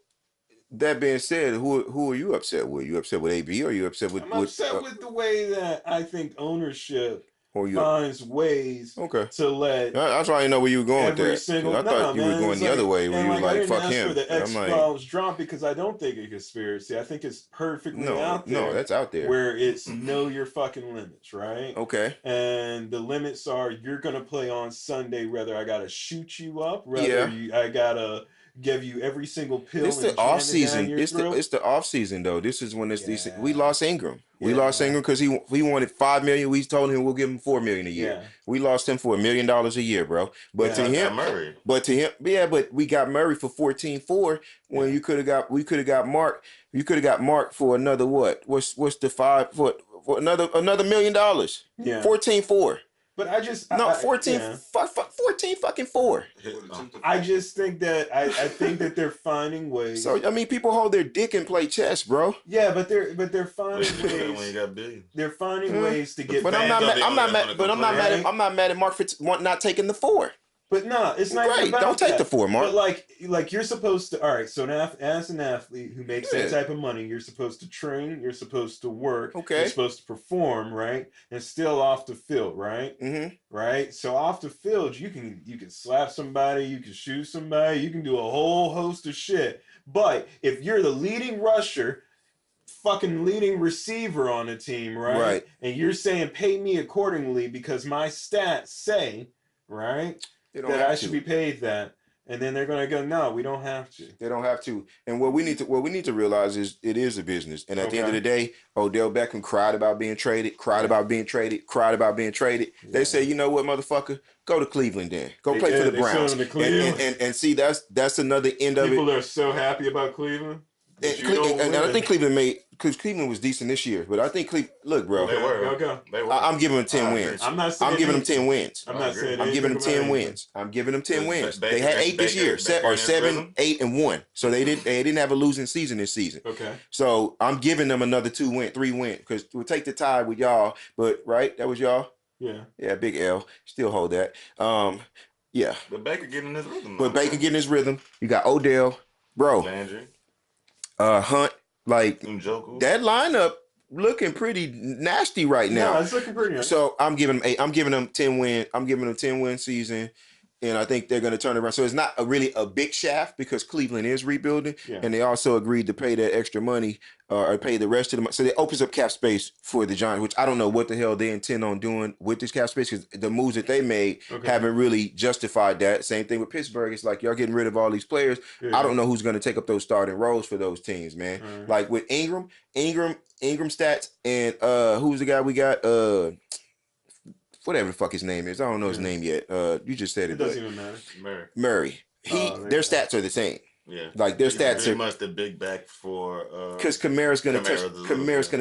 that being said, who are you upset with? You upset with AB or are you upset with... I'm upset with the way that I think ownership finds ways to let. That's why I know where you were going with that. Single, I thought you were going the other way where you were like, fuck him. For the X-Files drop because I don't think it's a conspiracy. I think it's perfectly out there. No, that's out there. Where it's know your fucking limits, right? Okay. And the limits are you're going to play on Sunday whether I got to shoot you up, whether I got to give you every single pill. It's the off season. It's the off season though. This is when it's decent. We lost Ingram. We lost Ingram because he wanted $5 million. We told him we'll give him $4 million a year. Yeah. We lost him for $1 million a year, bro. But to him, but we got Murray for 14.4 when you could have got Mark. You could have got Mark for another what? What's the five for another $1 million? Yeah. 14.4. But I just 14 fucking 4. I just think that I think that they're finding ways. So I mean, people hold their dick and play chess, bro. Yeah, but they're finding ways. When you got billions. They're finding ways to get. But I'm not mad at Mark for not taking the 4. But no, it's not great. About Don't take the 4, Mark. But like you're supposed to. All right, so now as an athlete who makes that type of money, you're supposed to train. You're supposed to work. Okay. You're supposed to perform, right? And still off the field, right? Mm-hmm. Right. So off the field, you can slap somebody, you can shoot somebody, you can do a whole host of shit. But if you're the leading rusher, fucking leading receiver on the team, right? And you're saying pay me accordingly because my stats say, right? That I should be paid that, and then they're gonna go, no, we don't have to. They don't have to. And what we need to realize is it is a business. And at the end of the day, Odell Beckham cried about being traded. Yeah. They say, you know what, motherfucker, go to Cleveland then. Go play for the Browns. And see, that's another end of it. People are so happy about Cleveland. And I think Cleveland because Cleveland was decent this year, but I think look, bro. They were. I'm giving them 10 wins. I'm giving them 10 wins. I'm not saying I'm giving them 10 wins. I'm giving them 10 wins. They had 8 this year, 7, 8, and 1. So they didn't have a losing season this season. Okay. So I'm giving them another 3 wins because we'll take the tie with y'all. But right, that was y'all. Yeah. Yeah, big L. Still hold that. Yeah. But Baker getting his rhythm. You got Odell, bro. Landry. Hunt, like Njoku. That lineup looking pretty nasty right now. No, it's looking pretty nice. So I'm giving them 10 win. I'm giving them 10 win season, and I think they're going to turn around. So it's not really a big shaft because Cleveland is rebuilding, and they also agreed to pay that extra money or pay the rest of the money. So it opens up cap space for the Giants, which I don't know what the hell they intend on doing with this cap space because the moves that they made haven't really justified that. Same thing with Pittsburgh. It's like y'all getting rid of all these players. I don't know who's going to take up those starting roles for those teams, man. Like with Ingram stats, and who's the guy we got? Whatever the fuck his name is. I don't know his name yet. You just said it. It doesn't even matter. Murray. Their stats are the same. Yeah, like their stats are much the big back for because Kamara's gonna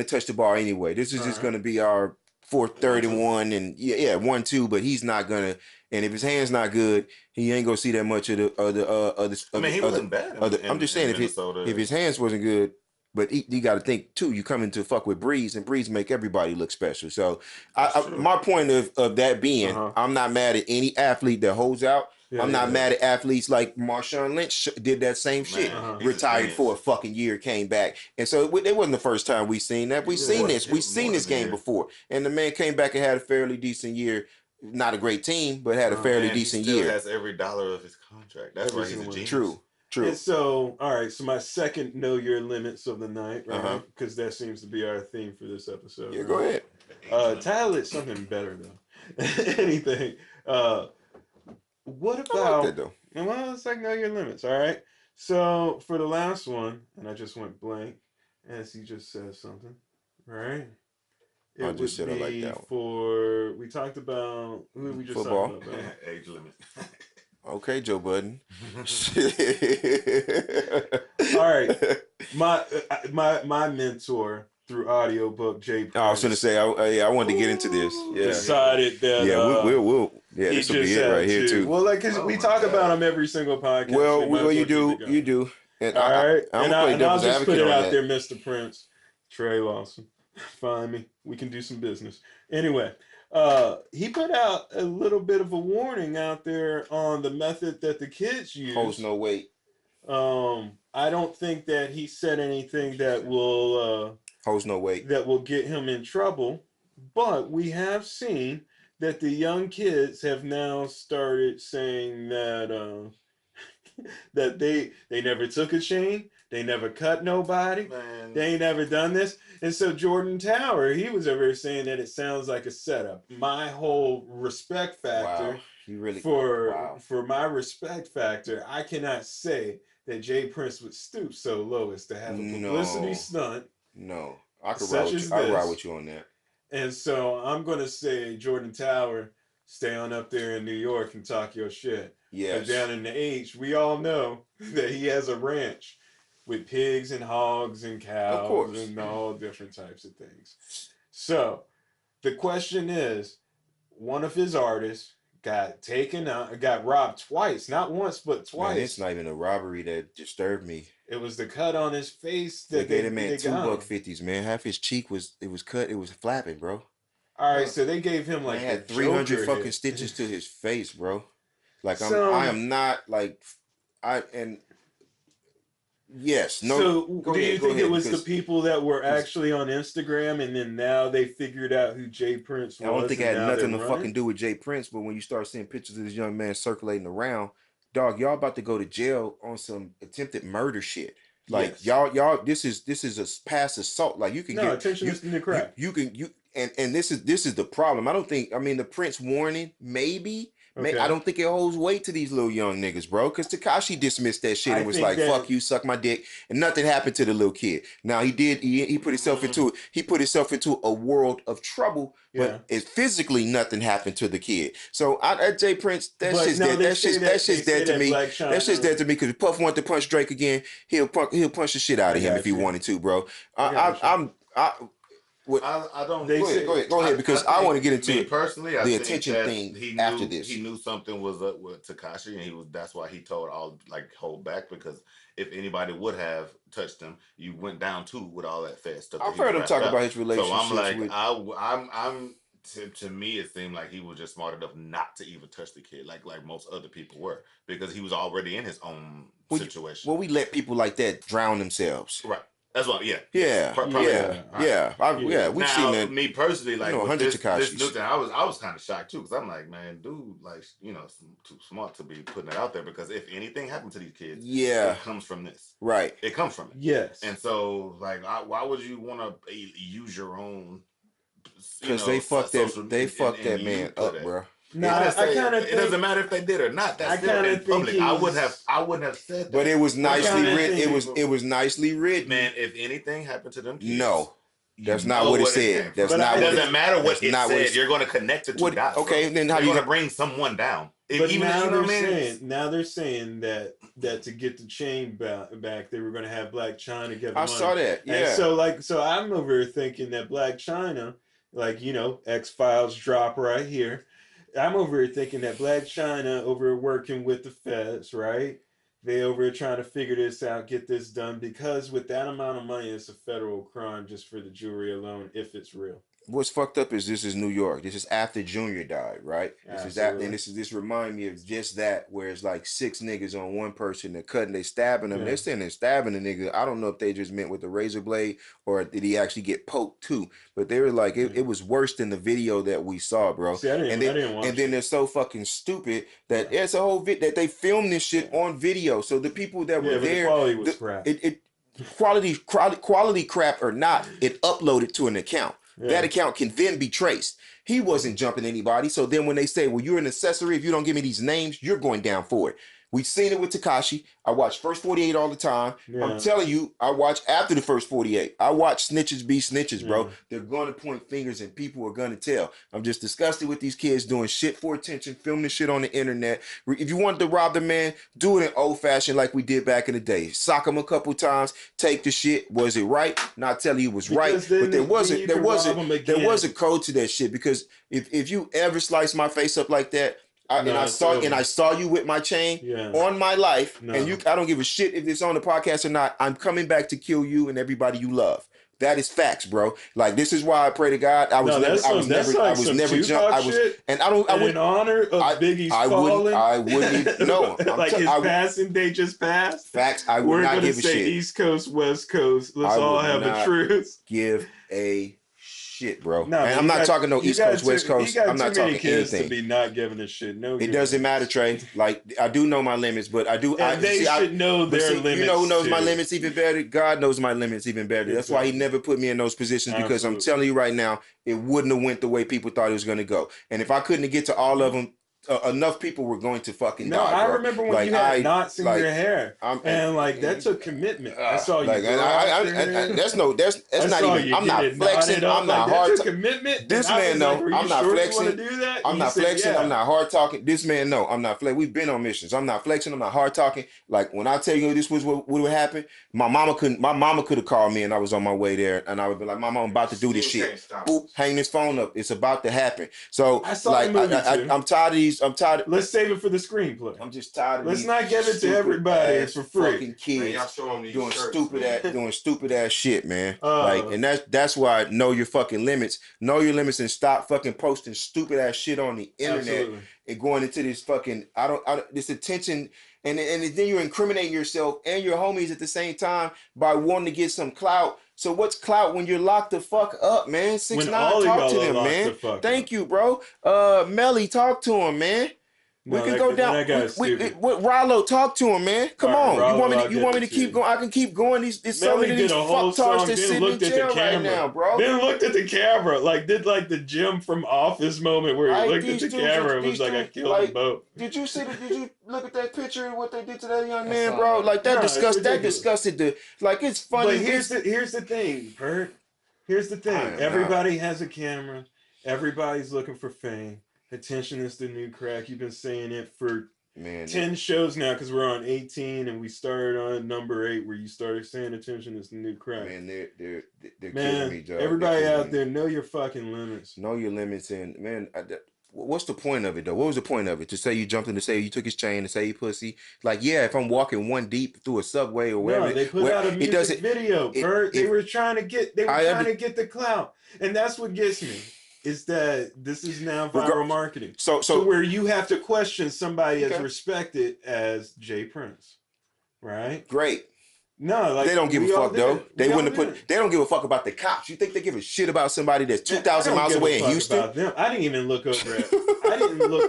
touch the ball anyway. This is just gonna be our 4-31 and 1-2, but he's not gonna. And if his hand's not good, he ain't gonna see that much of the other. I mean, he wasn't bad. I'm just saying if his hands wasn't good. But you got to think too. You come in to fuck with Breeze, and Breeze make everybody look special. So, my point of that being, I'm not mad at any athlete that holds out. I'm not mad at athletes like Marshawn Lynch did that same shit. Retired for a fucking year, came back, and so it wasn't the first time we seen that. We've seen this game before, and the man came back and had a fairly decent year. Not a great team, but had a fairly decent year. He still has every dollar of his contract. That's why he's a genius. True. And so, all right. So my second know your limits of the night, right? Because that seems to be our theme for this episode. Yeah, right? Go ahead. Title it something better though. Anything. What about? I like that though. Well, it's like know your limits. All right. So for the last one, and I just went blank, as he just said something, right? It would be I like that one. We talked about who did we just football talked about? Age limit. Okay, Joe Budden. All right, my mentor through audiobook, Jay Prince. I was going to say, I wanted to get into this. Yeah, decided that. We'll. Yeah, this will be it right here too. Well, like, cause we talk about him every single podcast. Well, you do. And all right, I'll just put it out there, that. Mr. Prince, Trey Lawson. Find me. We can do some business. Anyway. He put out a little bit of a warning out there on the method that the kids use. Holds no weight. I don't think that he said anything that will holds no weight. That will get him in trouble. But we have seen that the young kids have now started saying that that they never took a chain, they never cut nobody, Man. they ain't never done this. And so Jordan Tower, he was over here saying that it sounds like a setup. My whole respect factor for my respect factor, I cannot say that Jay Prince would stoop so low as to have a publicity stunt. No, I could ride with you. I ride with you on that. And so I'm gonna say Jordan Tower, stay on up there in New York and talk your shit. Yes. But down in the H, we all know that he has a ranch with pigs and hogs and cows and all different types of things. So the question is, one of his artists got taken out, got robbed twice, not once but twice. Man, it's not even a robbery that disturbed me. It was the cut on his face that they gave that man $2.50s, man. Half his cheek was cut. It was flapping, bro. All right, so they gave him like had 300 fucking stitches to his face, bro. Like I am not like yes. No. So do you think it was the people that were actually on Instagram and then now they figured out who Jay Prince was? I don't think it had nothing to fucking do with Jay Prince, but when you start seeing pictures of this young man circulating around, dog, y'all about to go to jail on some attempted murder shit. Like y'all, this is a past assault. Like you can get attention is in the crap. And this is the problem. I mean the Prince warning maybe. Okay. I don't think it holds weight to these little young niggas, bro. Because Tekashi dismissed that shit and was like, "Fuck you, suck my dick," and nothing happened to the little kid. Now he did. He put himself into it. He put himself into a world of trouble, but physically nothing happened to the kid. So at Jay Prince, that's just dead. That's just dead to me. That's just dead to me. Because if Puff wanted to punch Drake again, he'll punch the shit out of him if he wanted to, bro. I don't. Go ahead, because I want to get into it. Personally, the attention thing after this. He knew something was up with Tekashi, and that's why he told hold back, because if anybody would have touched him, you went down too with all that fast stuff. I've heard him talk about his relationship. So I'm like, to me, it seemed like he was just smart enough not to even touch the kid, like most other people were, because he was already in his own situation. Well, we let people like that drown themselves, right? That's what, yeah. We've seen that. Me personally, like with this new thing, I was kind of shocked too, because I'm like, man, dude, like, too smart to be putting it out there, because if anything happened to these kids, it comes from this, right? It comes from it, yes. And so, like, why would you want to use your own? Because they fucked that man up, bro. No, it doesn't matter if they did or not. That's still in public. I wouldn't have said that. But it was nicely written. It was nicely written. Man, if anything happened to them kids, no, that's not what it said. That's not. It doesn't matter what it said. You're going to connect the two dots. Okay, then how you going to bring someone down? But now they're saying that to get the chain back, they were going to have Black China give them money. I saw that. Yeah. And so I'm over here thinking that Black China, X-Files drop right here. I'm over here thinking that Black China over here working with the feds, right? They over here trying to figure this out, get this done, because with that amount of money, it's a federal crime just for the jewelry alone, if it's real. What's fucked up is this is New York. This is after Junior died, right? Absolutely. This remind me of just that, where it's like 6 niggas on one person, they're cutting, they stabbing them. Yeah. They're saying they're stabbing the nigga. I don't know if they just meant with the razor blade or did he actually get poked too. But they were like, it was worse than the video that we saw, bro. See, I didn't watch and then they're so fucking stupid that it's a whole that they filmed this shit on video. So the people that were there, the quality was crap. Quality crap or not, it uploaded to an account. Yeah. That account can then be traced. He wasn't jumping anybody. So then when they say, well, you're an accessory, if you don't give me these names, you're going down for it. We've seen it with Tekashi. I watch First 48 all the time. Yeah. I'm telling you, I watch after the First 48. I watch snitches be snitches, bro. They're going to point fingers and people are going to tell. I'm just disgusted with these kids doing shit for attention, filming shit on the internet. If you want to rob the man, do it in old fashioned like we did back in the day. Sock him a couple times, take the shit. Was it right? Not telling you it was right, but there was a code to that shit, because if you ever slice my face up like that, I saw you with my chain on my life, and I don't give a shit if it's on the podcast or not. I'm coming back to kill you and everybody you love. That is facts, bro. Like, this is why I pray to God. I was never jumped. In honor of Biggie's falling. I wouldn't even know. Like his passing day just passed. Facts. I would not give a shit. We're gonna say East Coast, West Coast. Let's all have a truce. Give a shit. shit, bro. No, and I'm not talking no East Coast, West Coast. I'm not talking anything. To be not giving a shit. No, it doesn't matter, Trey. Like I do know my limits, but I do. They should know their limits. You know who knows my limits even better? God knows my limits even better. That's why He never put me in those positions because I'm telling you right now, it wouldn't have went the way people thought it was going to go. And if I couldn't get to all of them. Enough people were going to fucking die. I remember when you had knots in your hair, and that took commitment. I saw you. That's not even. I'm not flexing. I'm not hard. Commitment. This man know I'm not flexing. I'm not flexing. I'm not hard talking. This man know I'm not flexing. We've been on missions. I'm not flexing. I'm not hard talking. Like when I tell you this was what would happen, my mama could have called me and I was on my way there, and I would be like, "Mama, I'm about to do this shit." Boop, hang this phone up. It's about to happen. So like I'm tired of these. I'm tired. Let's save it for the screenplay. I'm just tired of. Let's not give it to everybody for free. Fucking kids doing stupid ass shit, man. And that's why know your fucking limits. Know your limits and stop fucking posting stupid ass shit on the internet and going into this fucking this attention. And then you're incriminating yourself and your homies at the same time by wanting to get some clout. So what's clout when you're locked the fuck up, man? 6ix9ine, talk to them, man. Thank you, bro. Melly, talk to him, man. We can go down. Rollo, talk to him, man. Come on. You want me to keep going? I can keep going. There's so many of these fucktards that sit in jail right now, bro. Then looked at the camera, did the Jim from Office moment where he looked at the camera and was like, I killed them both. Did you look at that picture of what they did to that young man, bro? That disgusted the, it's funny. But here's the thing, Pert. Here's the thing. Everybody has a camera. Everybody's looking for fame. Attention is the new crack. You've been saying it for 10 shows now because we're on 18 and we started on number 8 where you started saying attention is the new crack. Man, they're killing me, Joe. Everybody out there, know your fucking limits. Know your limits, and man, what's the point of it though? What was the point of it? To say you jumped in to say you took his chain, to say you pussy? If I'm walking one deep through a subway or wherever, they put out a music video, Bert. They were trying to get the clout, and that's what gets me. Is that this is now viral marketing. So where you have to question somebody as respected as Jay Prince, right? Great. No, they don't give a fuck though. They don't give a fuck about the cops. You think they give a shit about somebody that's 2,000 miles away in Houston? I didn't even look over it. I didn't know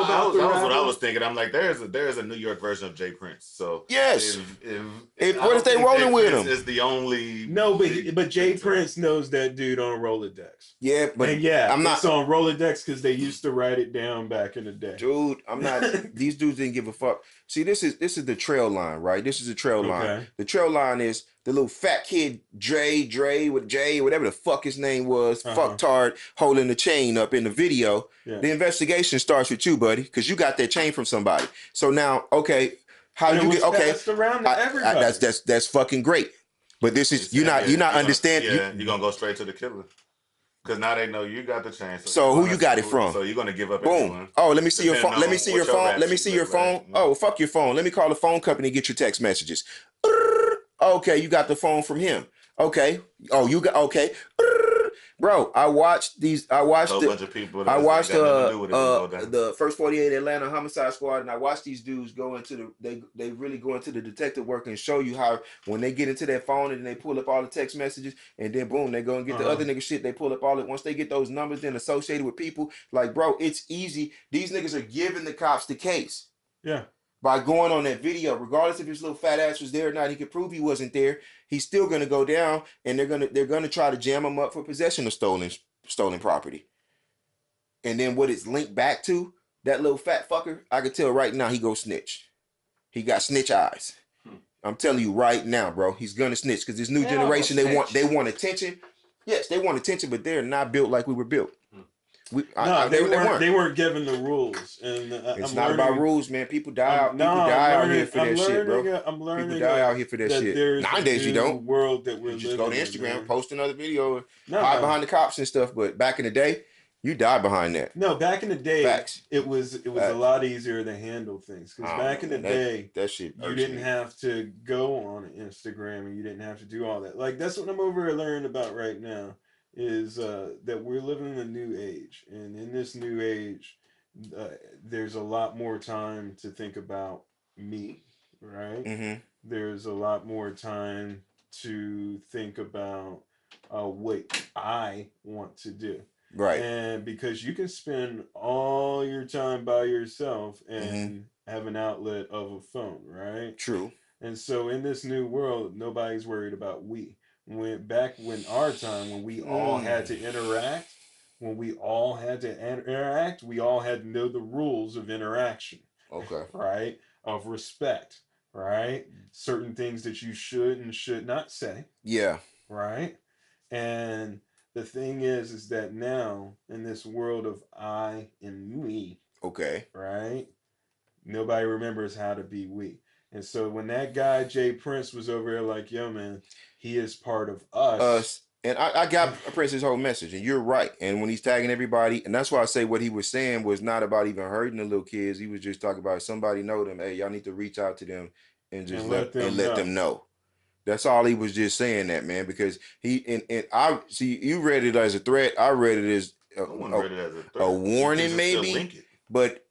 about that was what I was thinking. I'm like, there's a New York version of Jay Prince. So yes, what if they rolling with him? Is the only but Jay Prince knows that dude on Rolodex. Yeah, but I'm not on Rolodex because they used to write it down back in the day. Dude, I'm not. These dudes didn't give a fuck. See, this is the trail line, right? This is the trail line. The trail line is the little fat kid Dre with Jay, whatever the fuck his name was, fucktard holding the chain up in the video. Yeah. The investigation starts with you, buddy, because you got that chain from somebody. So now, how do you get passed around to everybody? That's fucking great. But this is you're not understanding. Yeah, you're gonna go straight to the killer. Because now they know you got the chance. So who you got it from? So you're gonna give up. Boom. Everyone. Oh, let me see your phone. Let me see your phone. Let me see your phone. Oh, fuck your phone. Let me call the phone company and get your text messages. Okay, you got the phone from him. Okay. Oh, you got Bro, I watched the first 48 Atlanta Homicide Squad, and I watched these dudes go into they really go into the detective work and show you how when they get into that phone and they pull up all the text messages, and then boom, they go and get the other nigga shit. They pull up all it once they get those numbers then associated with people. Like, bro, it's easy. These niggas are giving the cops the case. Yeah. By going on that video, regardless if his little fat ass was there or not, he could prove he wasn't there. He's still gonna go down, and they're gonna try to jam him up for possession of stolen property. And then what it's linked back to, that little fat fucker, I could tell right now he go snitch. He got snitch eyes. I'm telling you right now, bro, he's gonna snitch because this new generation they want attention. Yes, they want attention, but they're not built like we were built. They weren't given the rules, and it's not about rules, man. People die out here for that shit, bro. I'm learning. People die out here for that shit. Nowadays, you don't. World that we're you just go to Instagram, in, post another video, hide behind the cops and stuff. But back in the day, you died behind that. No, back in the day, it was a lot easier to handle things because back in the day, that shit you didn't have to go on Instagram and you didn't have to do all that. Like that's what I'm over learning about right now. Is that we're living in a new age, and in this new age, there's a lot more time to think about me, right? Mm-hmm. There's a lot more time to think about what I want to do. Right. And because you can spend all your time by yourself and have an outlet of a phone, right? True. And so in this new world, nobody's worried about we. Back when our time, when we all had to interact, we all had to know the rules of interaction. Okay. Right? Of respect, right? Certain things that you should and should not say. Yeah. Right? And the thing is that now in this world of I and we, okay, right? Nobody remembers how to be we. And so when that guy Jay Prince was over there like, yo man, he is part of us. And I got Prince's whole message, and you're right. And when he's tagging everybody, and that's why I say what he was saying was not about even hurting the little kids. He was just talking about somebody know them. Hey, y'all need to reach out to them and just let them know. That's all he was just saying that, man, because he and I see you read it as a threat. I read it as a warning, maybe, but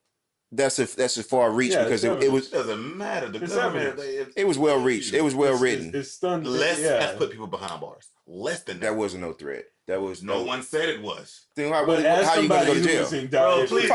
that's a far reach because it was doesn't matter. The government, it was well reached. It was well written. It's stunned. Let's put people behind bars. Less than that. That wasn't no threat. That was no one said it was. Then how you gonna go to jail? Bro, please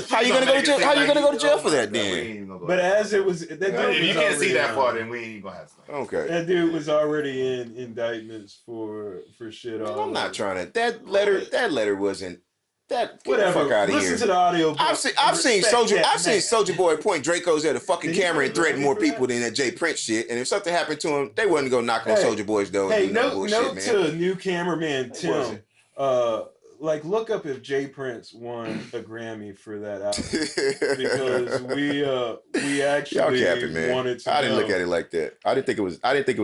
how you gonna go to jail? How you gonna go to jail for that then? But as it was, that dude if you can't see that part, then we ain't gonna have to. Okay. That dude was already in indictments for shit. I'm not trying to. That letter wasn't. That whatever. Fuck out of Listen here. to the audio. I've seen Soulja Boy point Dracos at a fucking camera and threaten more people than that Jay Prince shit. And if something happened to him, they wouldn't go knock on Soulja Boy's door. Hey, note to new cameraman Tim. Like look up if Jay Prince won a Grammy for that album because we actually wanted to. I didn't look at it like that. I didn't think it was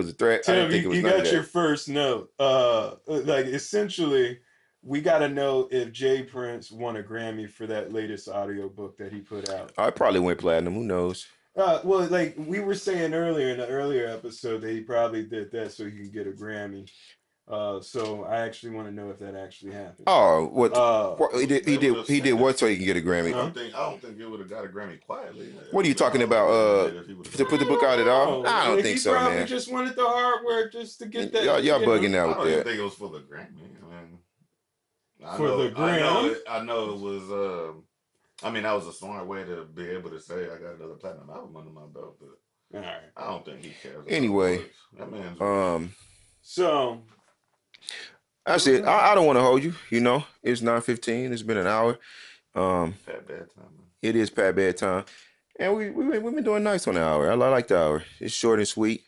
a threat. Tim, I didn't think it was. You got your first note. Like essentially. We got to know if Jay Prince won a Grammy for that latest audiobook that he put out. I probably went platinum. Who knows? Well, like we were saying earlier in the earlier episode that he probably did that so he can get a Grammy. So I actually want to know if that actually happened. Oh, what he did what so he can get a Grammy? I don't think he would have got a Grammy quietly. What are you talking about? To put the book out at all? I don't think so, man. He probably just wanted the hard work just to get that. Y'all bugging out with that. I don't think it was for the Grammy. I know it was. I mean, that was a smart way to be able to say I got another platinum album under my belt, but I don't think he cares. Anyway, that man's so that's it. I don't want to hold you. You know, it's 9:15. It's been an hour. Pat bad time. Man. It is pat bad time, and we've been doing nice on the hour. I like the hour. It's short and sweet.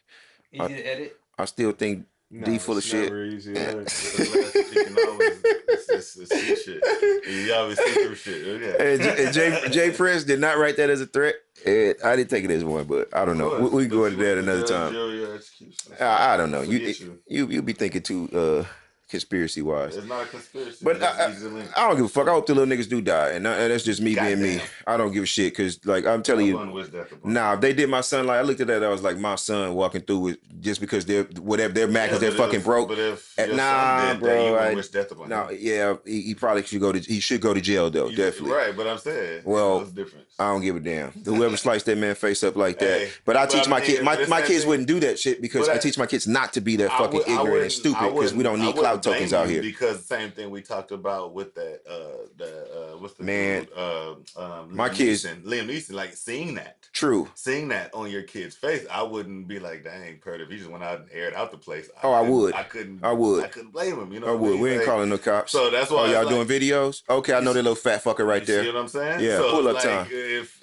Easy to edit. I still think D full of shit. Easy it's shit. You always see through shit. Okay. And Jay Prince did not write that as a threat. I didn't take it as one, but I don't know. We can go into that another time. I don't know. You be thinking too conspiracy wise. It's not a conspiracy. But I don't give a fuck. I hope the little niggas do die, and that's just me being me. I don't give a shit because, like, I'm telling you, if they did my son, like I looked at that, I was like, my son walking through with just because they're whatever their Mac is, they're fucking broke. But if bro, he probably should go to jail though, definitely. Right, but I'm saying, well, what's the difference? I don't give a damn. Whoever sliced that man face up like that. But I teach my kids, my kids wouldn't do that shit because I teach my kids not to be that fucking ignorant and stupid because we don't need clout tokens out here. Because the same thing we talked about with that, what's the man? Dude, my kids, Liam Neeson, like seeing that on your kid's face, I wouldn't be like, dang, Pert, if he just went out and aired out the place. I would. I couldn't blame him. You know, I would. We ain't calling no cops. So that's why. Y'all doing videos? Okay, I know that little fat fucker right there. See what I'm saying? Yeah, so pull up time. If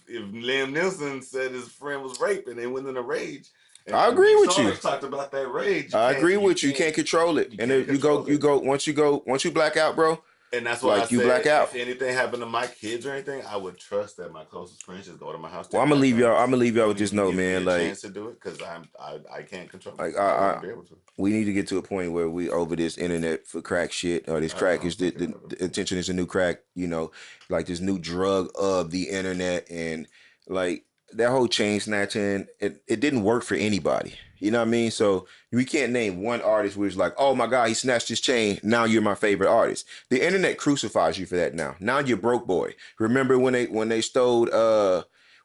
Liam Neeson said his friend was raped and they went in a rage. I agree with you. Talked about that rage. I agree with you. You can't control it. And then you go. Once you black out, bro. And that's why you black out. If anything happened to my kids or anything, I would trust that my closest friends just go to my house. Well, I'm gonna leave y'all with this note, man. Like, chance to do it because I can't control. Like I be able to. We need to get to a point where we over this internet for crack shit or this crack is the intention is a new crack. You know, like this new drug of the internet and like. That whole chain snatching, it didn't work for anybody. You know what I mean? So we can't name one artist where it's like, oh my God, he snatched his chain. Now you're my favorite artist. The internet crucifies you for that now. Now you're broke boy. Remember when they stole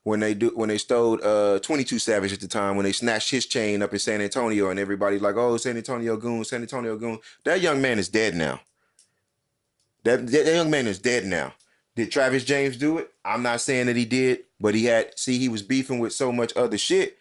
when they stole 22 Savage at the time, when they snatched his chain up in San Antonio, and everybody's like, oh, San Antonio goon, San Antonio goon. That young man is dead now. That young man is dead now. Did Travis James do it? I'm not saying that he did, but he was beefing with so much other shit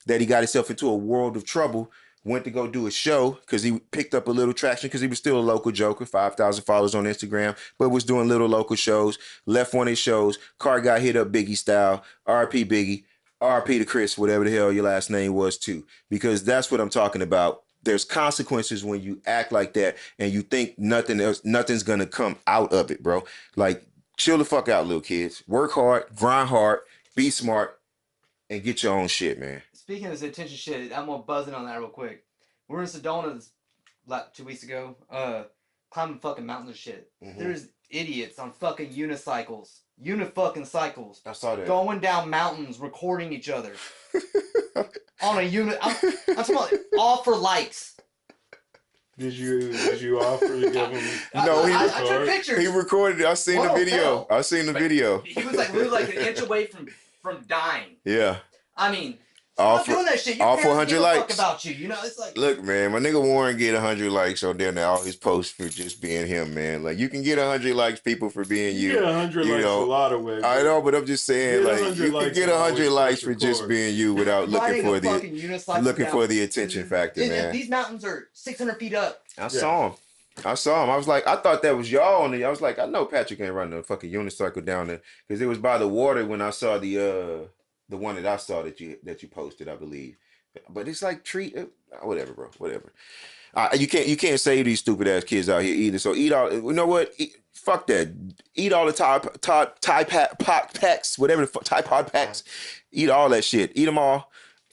that he got himself into a world of trouble. Went to go do a show because he picked up a little traction because he was still a local joker, 5,000 followers on Instagram, but was doing little local shows. Left one of his shows. Car got hit up Biggie style. RP Biggie. RP to Chris, whatever the hell your last name was too. Because that's what I'm talking about. There's consequences when you act like that and you think nothing's going to come out of it, bro. Like, chill the fuck out, little kids. Work hard, grind hard, be smart, and get your own shit, man. Speaking of this attention shit, I'm gonna buzz in on that real quick. We were in Sedona like 2 weeks ago, climbing fucking mountains and shit. Mm-hmm. There's idiots on fucking unicycles. Unifucking cycles. I saw that. Going down mountains, recording each other. On a unit. I'm talking about all for likes. Did you offer to give him? No, I took pictures. He recorded it. I seen the video. I seen the video. He was like literally like an inch away from dying. Yeah. I mean, all doing that shit. Your for 100 likes. Fuck about you, you know. It's like, look, man, my nigga Warren get 100 likes on there now. All his posts for just being him, man. Like, you can get 100 likes, people, for being you. Yeah, 100 likes a lot of ways. I know, but I'm just saying, like, you can get 100 likes for just being you without looking for the attention factor, man. These mountains are 600 feet up. I saw him. I was like, I thought that was y'all on the. I was like, I know Patrick ain't running a fucking unicycle down there because it was by the water when I saw the one that I saw that you posted, I believe. But it's like whatever, bro, whatever. You can't save these stupid ass kids out here either. So eat all. You know what? Fuck that. Eat all the Tide packs, whatever the Tide Pod packs. Eat all that shit. Eat them all.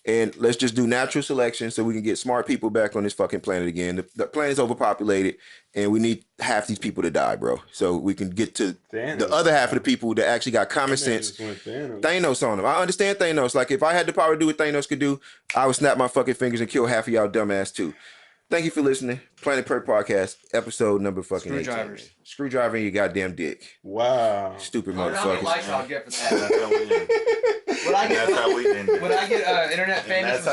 And let's just do natural selection so we can get smart people back on this fucking planet again. The planet's overpopulated, and we need half these people to die, bro. So we can get to the other half of the people that actually got common sense. Thanos on them. I understand Thanos. Like, if I had the power to do what Thanos could do, I would snap my fucking fingers and kill half of y'all dumbass too. Thank you for listening. Planet Pert Podcast, episode number fucking 18. Screwdriver in your goddamn dick. Wow. Stupid motherfuckers. Likes I'll get for that. When I get internet famous,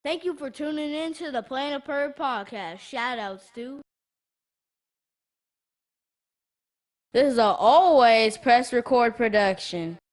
Thank you for tuning in to the Planet Pert Podcast. Shout outs to. This is a always press record production.